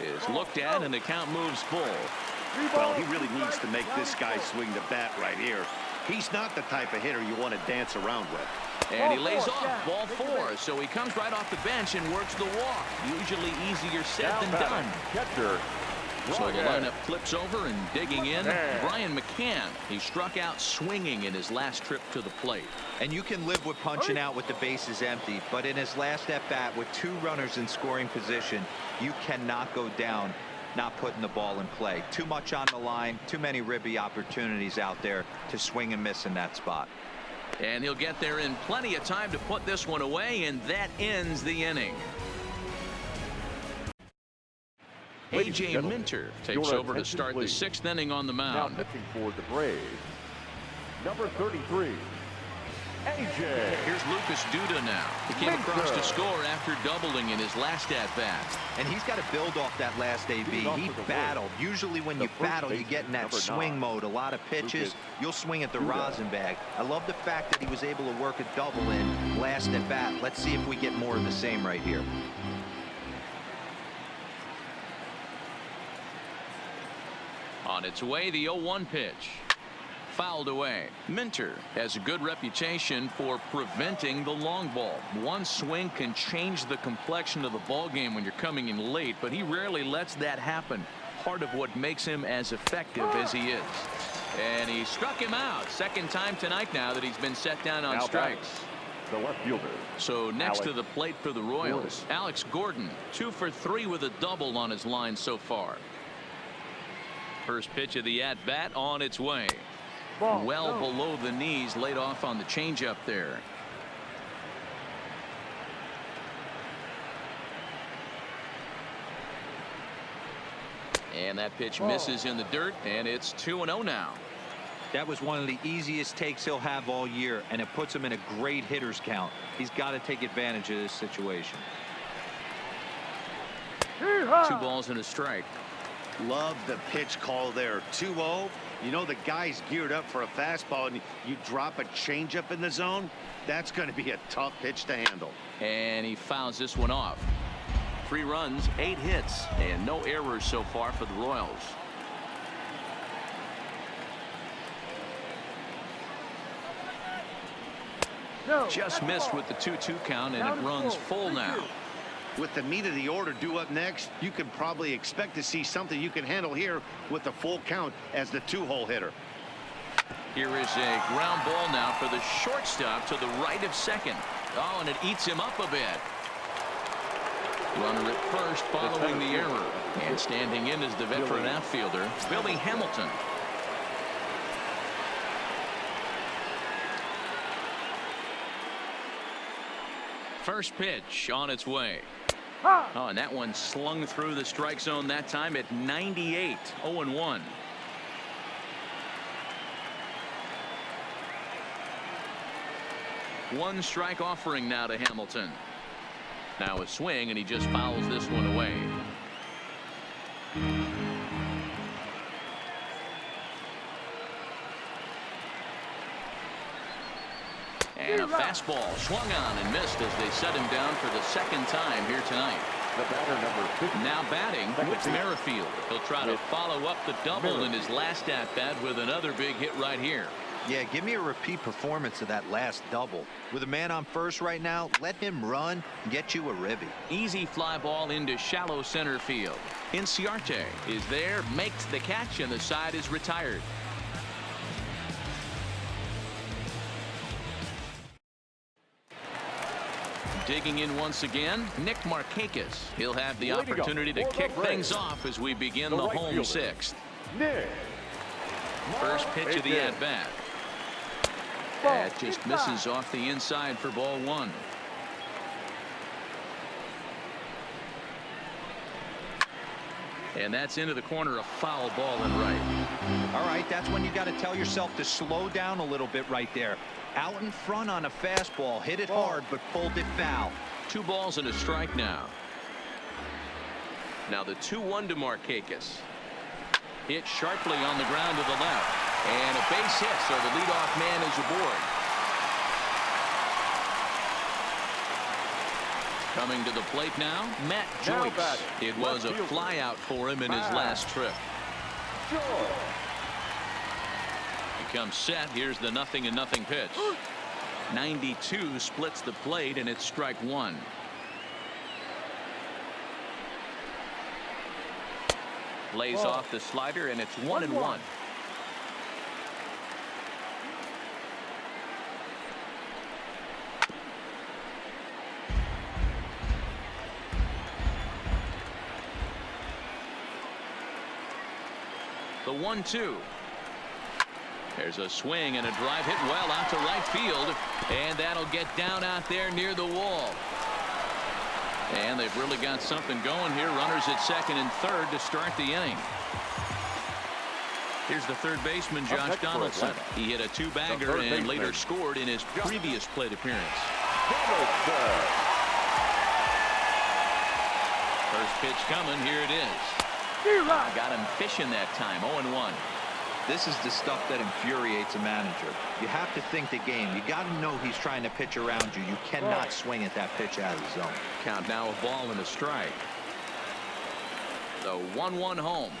is looked at and the count moves full. Well, he really needs to make this guy swing the bat right here. He's not the type of hitter you want to dance around with. And he lays off ball 4, so he comes right off the bench and works the walk. Usually easier said than done. Catcher. So the lineup flips over and digging in. Brian McCann. He struck out swinging in his last trip to the plate. And you can live with punching out with the bases empty, but in his last at bat with 2 runners in scoring position, you cannot go down not putting the ball in play. Too much on the line, too many ribby opportunities out there to swing and miss in that spot. And he'll get there in plenty of time to put this one away, and that ends the inning. A.J. Minter takes over to start the 6th inning on the mound. Now pitching for the Braves, number 33, AJ. Here's Lucas Duda now. He came across to score after doubling in his last at-bat. And he's got to build off that last AB. He battled. Usually when you battle, you get in that swing mode. A lot of pitches, you'll swing at the rosin bag. I love the fact that he was able to work a double in last at bat. Let's see if we get more of the same right here. On its way, the 0-1 pitch. Fouled away. Minter has a good reputation for preventing the long ball. One swing can change the complexion of the ball game when you're coming in late, but he rarely lets that happen. Part of what makes him as effective as he is. And he struck him out. Second time tonight now that he's been set down on strikes. The left fielder. So next to the plate for the Royals, Alex Gordon, 2 for 3 with a double on his line so far. First pitch of the at-bat on its way. Well below the knees, laid off on the changeup there. And that pitch misses in the dirt, and it's 2-0 now. That was one of the easiest takes he'll have all year, and it puts him in a great hitter's count. He's got to take advantage of this situation. 2 balls and a strike. Love the pitch call there. 2-0. You know the guy's geared up for a fastball, and you drop a changeup in the zone. That's going to be a tough pitch to handle. And he fouls this one off. 3 runs, 8 hits, and no errors so far for the Royals. Just missed with the 2-2 count, and it runs full now. With the meat of the order due up next, you can probably expect to see something you can handle here with the full count as the 2-hole hitter. Here is a ground ball now for the shortstop to the right of second. Oh, and it eats him up a bit. Runner at first following the error. And standing in is the veteran outfielder, Billy Hamilton. First pitch on its way. Oh, and that one slung through the strike zone that time at 98. 0-1. One strike offering now to Hamilton. Now a swing, and he just fouls this one away. And a fastball swung on and missed as they set him down for the second time here tonight. The batter number 50. Now batting with Merrifield. He'll try to follow up the double in his last at-bat with another big hit right here. Yeah, give me a repeat performance of that last double. With a man on first right now, let him run and get you a ribby. Easy fly ball into shallow center field. Inciarte is there, makes the catch, and the side is retired. Digging in once again, Nick Markakis. He'll have the opportunity to kick things off as we begin the home sixth. Nick. First pitch of the at-bat. That just misses off the inside for ball 1. And that's into the corner, a foul ball and right. All right, that's when you got to tell yourself to slow down a little bit right there. Out in front on a fastball, hit it hard, but pulled it foul. 2 balls and a strike now. Now the 2-1 to Markakis. Hit sharply on the ground to the left. And a base hit, so the leadoff man is aboard. Coming to the plate now, Matt Joyce. It was a flyout for him in his last trip. He comes set. Here's the 0-0 pitch. 92 splits the plate, and it's strike 1. Lays off the slider, and it's 1-1. The 1-2. There's a swing and a drive hit well out to right field, and that'll get down out there near the wall. And they've really got something going here. Runners at second and third to start the inning. Here's the third baseman, Josh Donaldson. He hit a two-bagger and later scored in his previous plate appearance. First pitch coming. Here it is. Got him fishing that time. 0-1. This is the stuff that infuriates a manager. You have to think the game. You got to know he's trying to pitch around you. You cannot swing at that pitch out of the zone. Count now a ball and a strike. The 1-1 home.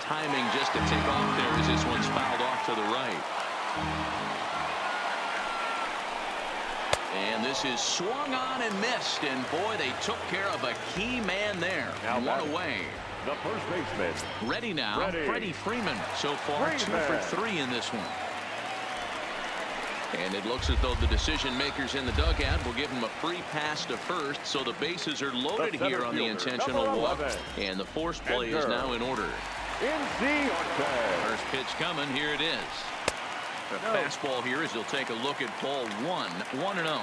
Timing just to take off there as this one's fouled off to the right. And this is swung on and missed. And boy, they took care of a key man there. Now one away. The first baseman. Ready now. Freddie Freeman. So far, 2 for 3 in this one. And it looks as though the decision makers in the dugout will give him a free pass to first. So the bases are loaded here on the intentional walk. And the force play is now in order. First pitch coming. Here it is. The fastball here as he'll take a look at ball 1. 1-0.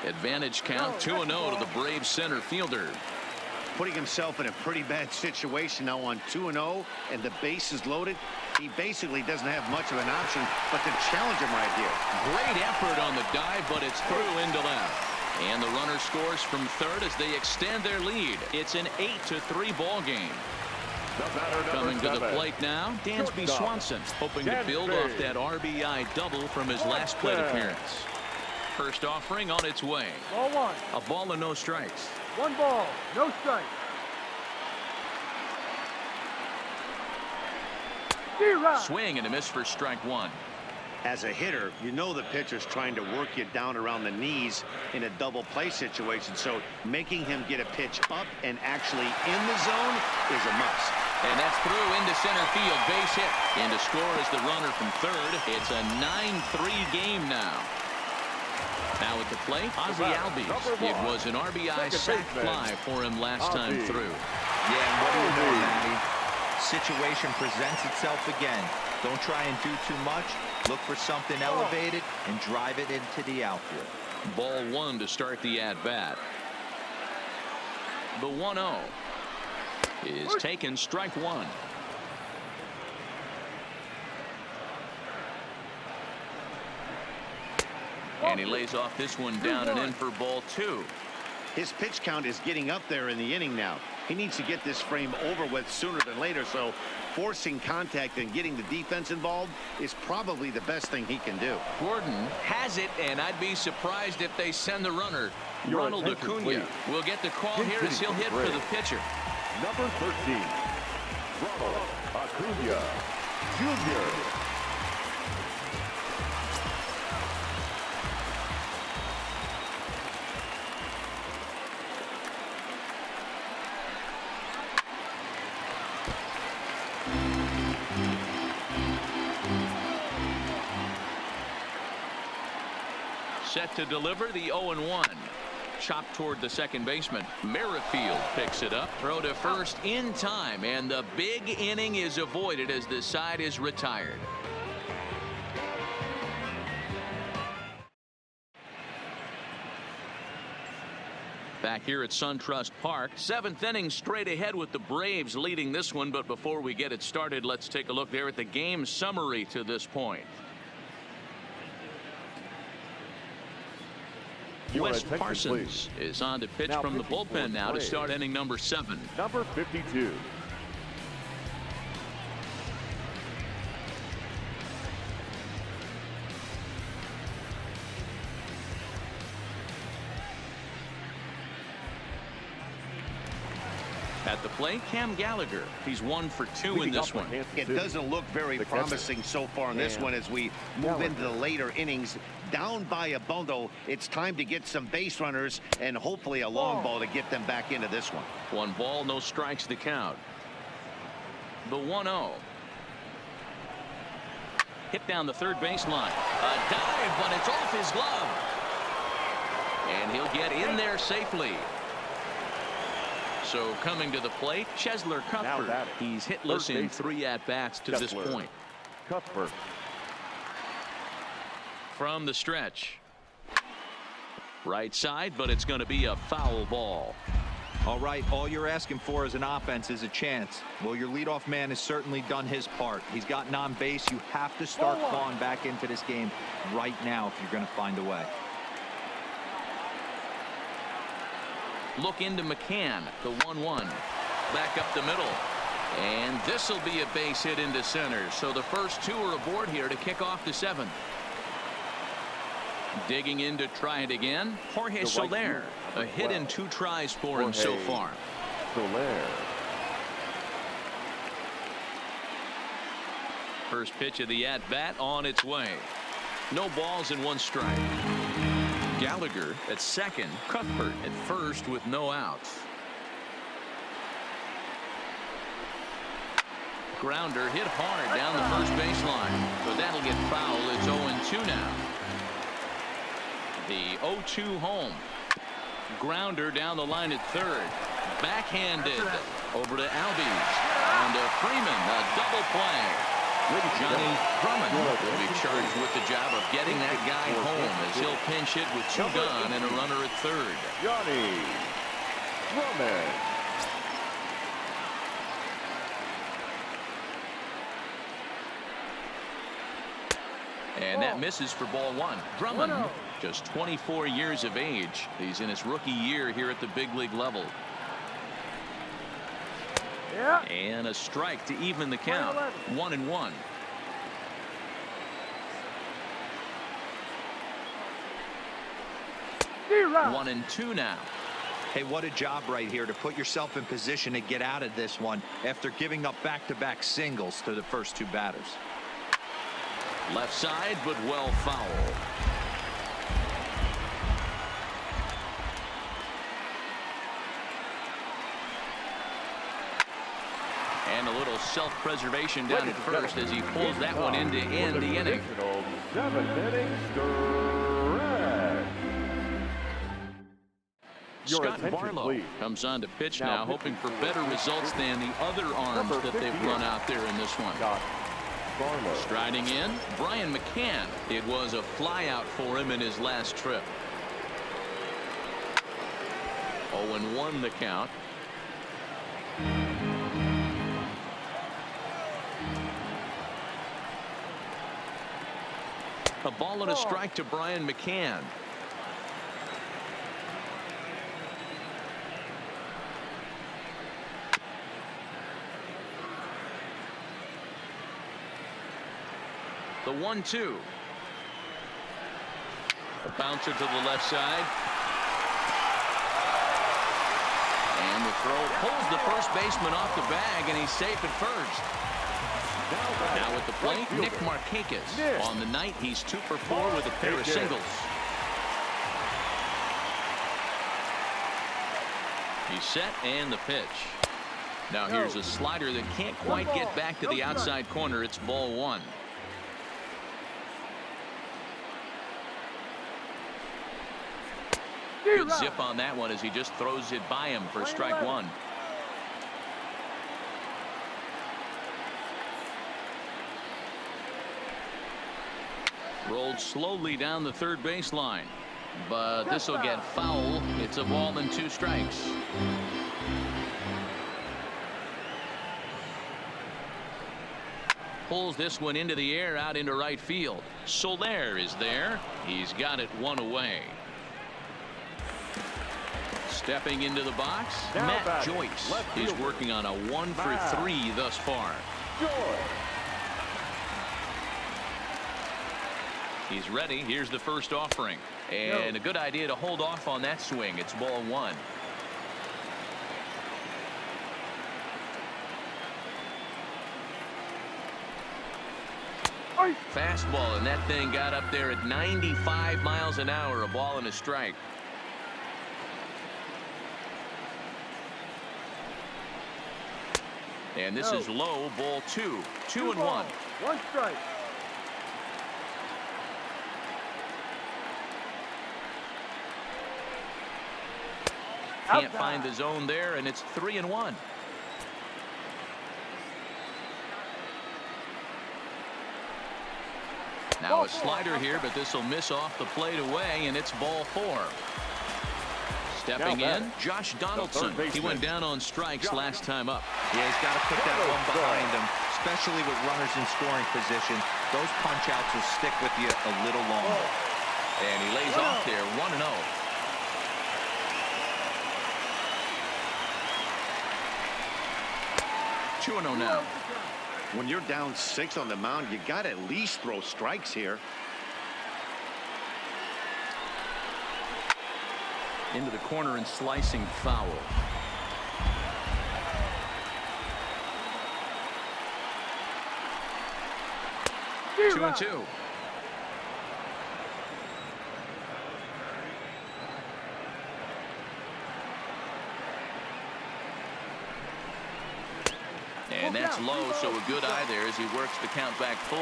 Advantage count 2-0 to the Braves center fielder. Putting himself in a pretty bad situation now on 2-0 and the base is loaded. He basically doesn't have much of an option but to challenge him right here. Great effort on the dive, but it's through into left. And the runner scores from third as they extend their lead. It's an 8-3 ball game. Coming to the plate now, Dansby Swanson, hoping to build off that RBI double from his last plate appearance. First offering on its way. Ball 1. A ball and no strikes. 1 ball, no strike. Swing and a miss for strike 1. As a hitter, you know the pitcher's trying to work you down around the knees in a double play situation. So making him get a pitch up and actually in the zone is a must. And that's through into center field. Base hit. And to score is the runner from third. It's a 9-3 game now. Now at the plate, Ozzie Albies. It was an RBI sac fly for him last time through. Yeah, and what do you know, Matty? Situation presents itself again. Don't try and do too much. Look for something elevated and drive it into the outfield. Ball 1 to start the at-bat. The 1-0 is taken, strike 1. And he lays off this one down and in for ball 2. His pitch count is getting up there in the inning now. He needs to get this frame over with sooner than later, so forcing contact and getting the defense involved is probably the best thing he can do. Gordon has it, and I'd be surprised if they send the runner. Ronald Acuna will get the call here as he'll hit for the pitcher. Number 13, Ronald Acuna Jr. Set to deliver the 0-1. Chop toward the second baseman. Merrifield picks it up. Throw to first in time. And the big inning is avoided as the side is retired. Back here at SunTrust Park. 7th inning straight ahead with the Braves leading this one. But before we get it started, let's take a look there at the game summary to this point. Wes Parsons is on to pitch from the bullpen now to start inning number 7. Number 52. At the plate, Cam Gallagher. He's 1 for 2 in this one. It doesn't look very promising so far in this one as we move into the later innings. Down by a bundle, it's time to get some base runners and hopefully a long ball to get them back into this one. 1 ball, no strikes to count. The 1-0. Hit down the third baseline. A dive, but it's off his glove. And he'll get in there safely. So coming to the plate, Cheslor Cuthbert. He's hitless in 3 at-bats to this point. Cuthbert. From the stretch. Right side, but it's going to be a foul ball. All right, all you're asking for as an offense is a chance. Well, your leadoff man has certainly done his part. He's gotten on base. You have to start clawing back into this game right now if you're going to find a way. Look into McCann, the 1-1. Back up the middle. And this will be a base hit into center. So the first two are aboard here to kick off the seventh. Digging in to try it again. Jorge Soler. A hit in 2 tries for him so far. Soler. First pitch of the at-bat on its way. No balls and 1 strike. Gallagher at second. Cuthbert at first with no outs. Grounder hit hard down the first baseline, but that'll get foul. It's 0-2 now. The 0-2 home. Grounder down the line at third. Backhanded over to Albies. On to Freeman. A double play. Johnny Drummond will be charged with the job of getting that guy home as he'll pinch hit with 2 gone and a runner at third. Johnny Drummond. And that misses for ball 1. Drummond, just 24 years of age. He's in his rookie year here at the big league level. And a strike to even the count. 1-1. One and 2 now. Hey, what a job right here to put yourself in position to get out of this one after giving up back-to-back singles to the first 2 batters. Left side, but well foul. And a little self-preservation down at first as he pulls that one in to end the inning. 7th inning stretch. Scott Barlow comes on to pitch now, hoping for better results than the other arms that they've run out there in this one. Striding in, Brian McCann. It was a flyout for him in his last trip. 0-1 the count. A ball and a strike to Brian McCann. The 1-2. A bouncer to the left side. And the throw pulls the first baseman off the bag, and he's safe at first. Now at the plate, Nick Markakis. On the night, he's 2 for 4 with a pair of singles. He's set and the pitch. Now here's a slider that can't quite get back to the outside corner. It's ball 1. Good zip on that one as he just throws it by him for strike 1. Rolled slowly down the third baseline, but this will get foul. It's a ball and 2 strikes. Pulls this one into the air out into right field. Soler is there. He's got it 1 away. Stepping into the box, Matt Joyce is working on a 1 for 3 thus far. He's ready. Here's the first offering. And a good idea to hold off on that swing. It's ball 1. Fastball, and that thing got up there at 95 miles an hour. A ball and a strike. And this is low, ball 2. 2-1. 1 strike. Can't find the zone there, and it's 3-1. Now a slider here, but this will miss off the plate away, and it's ball 4. Stepping in, Josh Donaldson. He went down on strikes last time up. Yeah, he's got to put that one behind him, especially with runners in scoring position. Those punch-outs will stick with you a little longer. And he lays off there, 1-0. 2-0 now. When you're down 6 on the mound, you got to at least throw strikes here. Into the corner and slicing foul. Two and two. And that's low, so a good eye there as he works the count back full.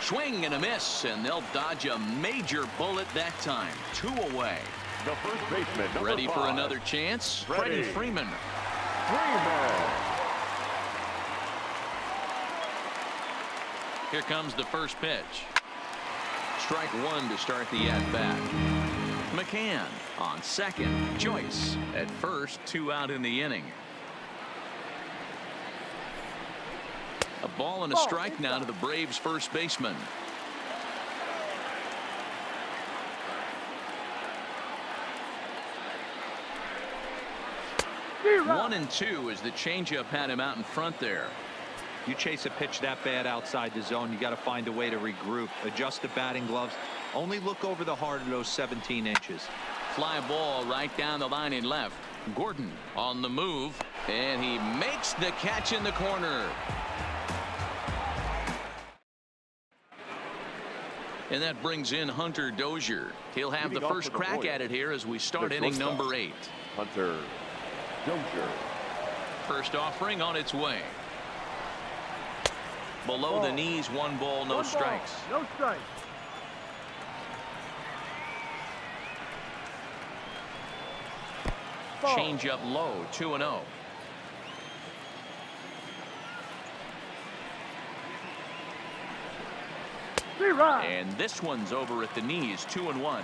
Swing and a miss, and they'll dodge a major bullet that time. 2 away. The first baseman, number Ready 5. for another chance? Freddie Freeman. Here comes the first pitch. Strike 1 to start the at-bat. McCann on second. Joyce at first. 2 out in the inning. A ball and a strike now to the Braves first baseman. One and 2 as the changeup had him out in front there. You chase a pitch that bad outside the zone, you got to find a way to regroup, adjust the batting gloves, only look over the heart of those 17 inches. Fly ball right down the line in left. Gordon on the move, and he makes the catch in the corner. And that brings in Hunter Dozier. He'll have the first crack at it here as we start inning number 8. Hunter Dozier. First offering on its way. Below the knees, 1 ball, no strikes. No strikes. Change up low, 2-0. And this one's over at the knees, 2-1.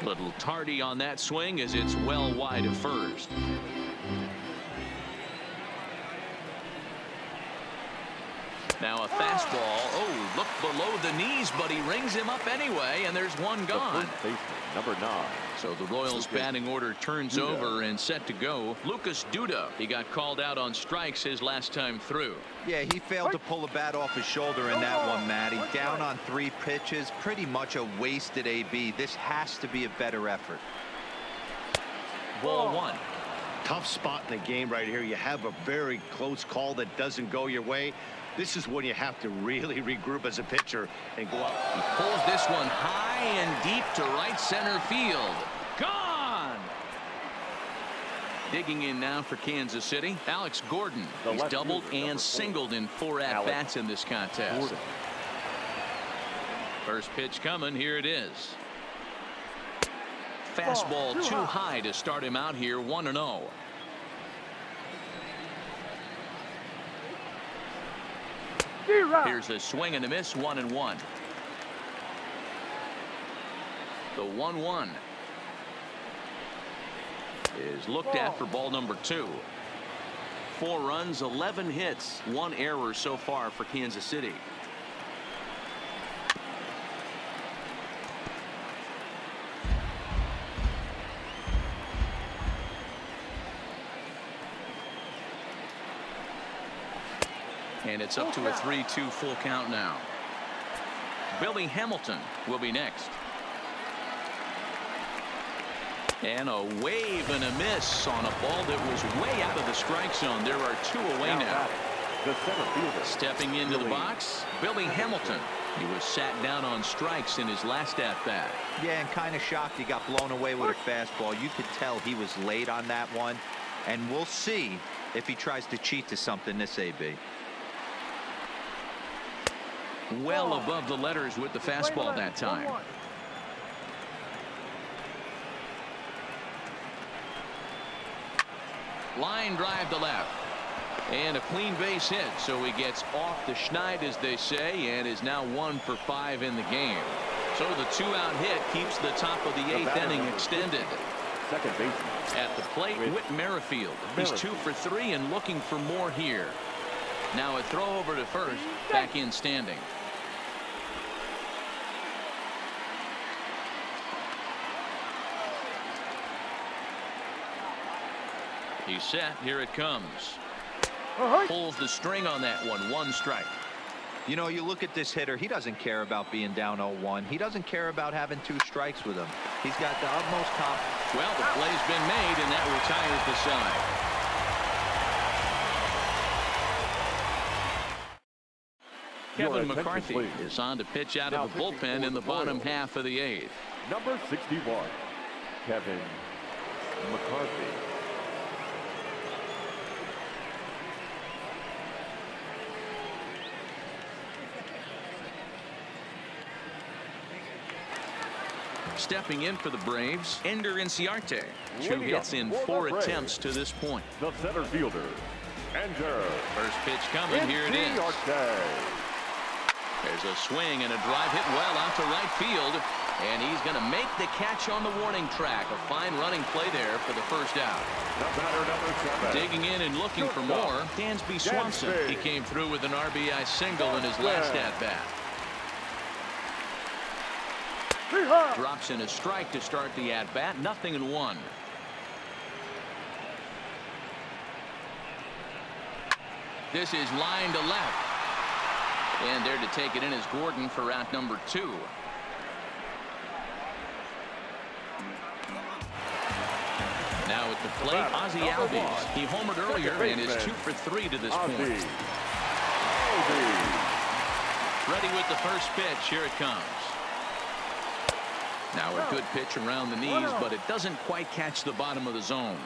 Little tardy on that swing as it's well wide of first. Now a fastball. Oh, look below the knees, but he rings him up anyway, and there's one gone. The first baseman, number 9. So the Royals batting order turns over and set to go. Lucas Duda, he got called out on strikes his last time through. Yeah, he failed to pull the bat off his shoulder in that one, Matty. Down on 3 pitches, pretty much a wasted AB. This has to be a better effort. Ball 1. Tough spot in the game right here. You have a very close call that doesn't go your way. This is when you have to really regroup as a pitcher and go up. He pulls this one high and deep to right center field. Gone! Digging in now for Kansas City, Alex Gordon. He's doubled and singled in 4 at-bats in this contest. First pitch coming. Here it is. Fastball too high to start him out here, 1-0. Here's a swing and a miss, 1-1. The 1-1 is looked at for ball number 2. 4 runs, 11 hits, 1 error so far for Kansas City. And it's up to a 3-2 full count now. Billy Hamilton will be next. And a wave and a miss on a ball that was way out of the strike zone. There are 2 away now. The center fielder. Stepping into the box, Billy Hamilton. He was sat down on strikes in his last at-bat. Yeah, and kind of shocked he got blown away with a fastball. You could tell he was late on that one. And we'll see if he tries to cheat to something this AB. Well above the letters with the fastball that time. Line drive to left. And a clean base hit, so he gets off the schneid, as they say, and is now 1 for 5 in the game. So the 2-out hit keeps the top of the 8th inning extended. Second baseman. At the plate, Whit Merrifield. He's 2 for 3 and looking for more here. Now a throw over to first, back in standing. He's set. Here it comes. Pulls the string on that one. 1 strike. You know, you look at this hitter, he doesn't care about being down 0-1. He doesn't care about having 2 strikes with him. He's got the utmost confidence. Well, the play's been made, and that retires the side. Kevin McCarthy is on to pitch out of the bullpen in the bottom half of the 8th. Number 61, Kevin McCarthy. Stepping in for the Braves, Ender Inciarte. 2 hits in 4 attempts to this point. The center fielder, Ender. First pitch coming. Here it is. There's a swing and a drive hit well out to right field. And he's going to make the catch on the warning track. A fine running play there for the first out. The batter, number 7. Digging in and looking for more, Dansby Swanson. He came through with an RBI single in his last at-bat. Drops in a strike to start the at-bat. 0-1. This is line to left. And there to take it in is Gordon for out number 2. Now at the plate, Ozzie Albies. He homered earlier and is 2 for 3 to this point. Ready with the first pitch. Here it comes. Now a good pitch around the knees, but it doesn't quite catch the bottom of the zone.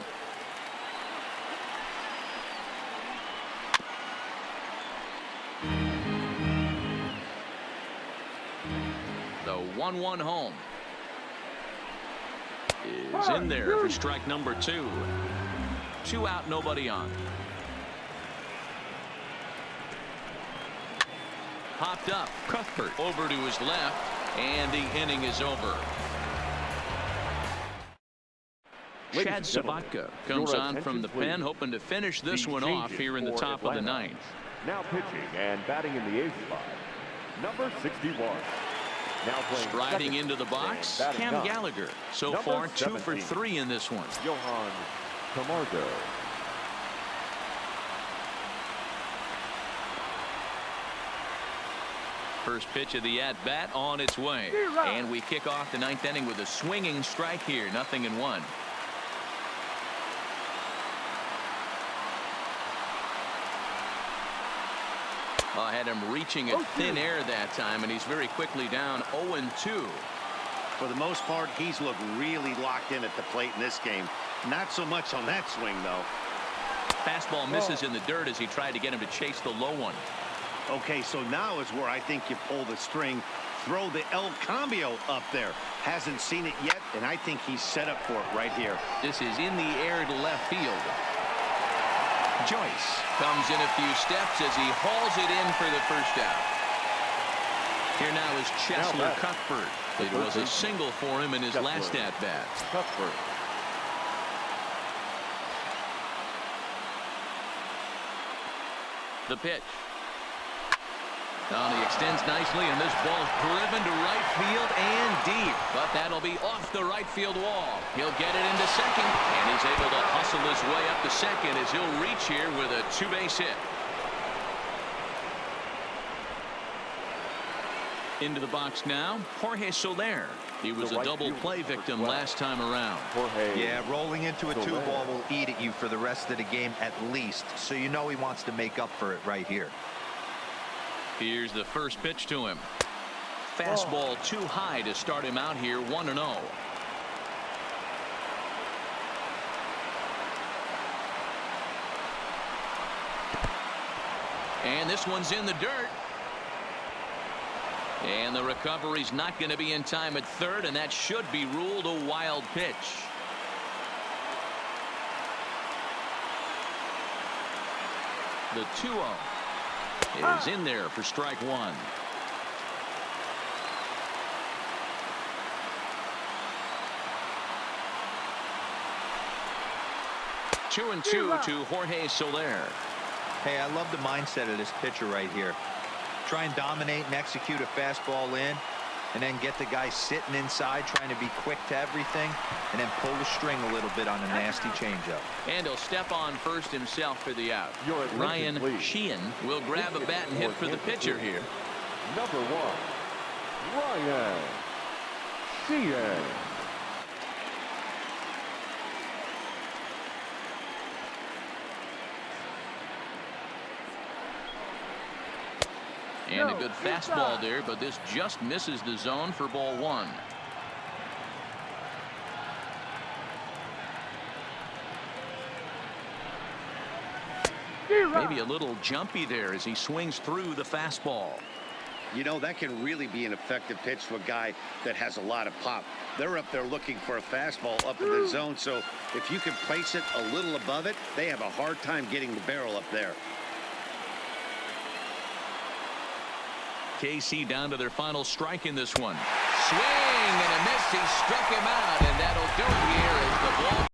The 1-1 home is in there for strike number 2. 2 out, nobody on. Popped up. Cuthbert over to his left, and the inning is over. Chad Sabatka comes on from the pen, hoping to finish this one off here in the top of the 9th. Now pitching and batting in the 8th spot, number 61. Now striding into the box, Cam Gallagher. So far 2 for 3 in this one. Johan Camargo. First pitch of the at-bat on its way. And we kick off the 9th inning with a swinging strike here. 0-1. I had him reaching at thin air that time, and he's very quickly down 0-2. For the most part, he's looked really locked in at the plate in this game. Not so much on that swing, though. Fastball misses in the dirt as he tried to get him to chase the low one. Okay, so now is where I think you pull the string, throw the El Cambio up there. Hasn't seen it yet, and I think he's set up for it right here. This is in the air to left field. Joyce comes in a few steps as he hauls it in for the first out. Here now is Cheslor Cuthbert. It was a single for him in his last at-bat. Cuthbert. The pitch. He extends nicely, and this ball's driven to right field and deep. But that'll be off the right field wall. He'll get it into second, and he's able to hustle his way up to second as he'll reach here with a 2-base hit. Into the box now, Jorge Soler. He was a double play victim last time around. Yeah, rolling into a 2-ball will eat at you for the rest of the game at least. So you know he wants to make up for it right here. Here's the first pitch to him. Fastball too high to start him out here 1-0. And this one's in the dirt. And the recovery's not going to be in time at third, and that should be ruled a wild pitch. The 2-0 is in there for strike one. Two and two to Jorge Soler. Hey, I love the mindset of this pitcher right here. Try and dominate and execute a fastball in, and then get the guy sitting inside trying to be quick to everything, and then pull the string a little bit on a nasty changeup. And he'll step on first himself for the out. Ryan Sheehan will grab a bat and hit for the pitcher here. Number 1, Ryan Sheehan. And a good fastball there, but this just misses the zone for ball one. Maybe a little jumpy there as he swings through the fastball. You know, that can really be an effective pitch to a guy that has a lot of pop. They're up there looking for a fastball up in the zone, so if you can place it a little above it, they have a hard time getting the barrel up there. KC down to their final strike in this one. Swing and a miss. He struck him out, and that'll do it here as the ball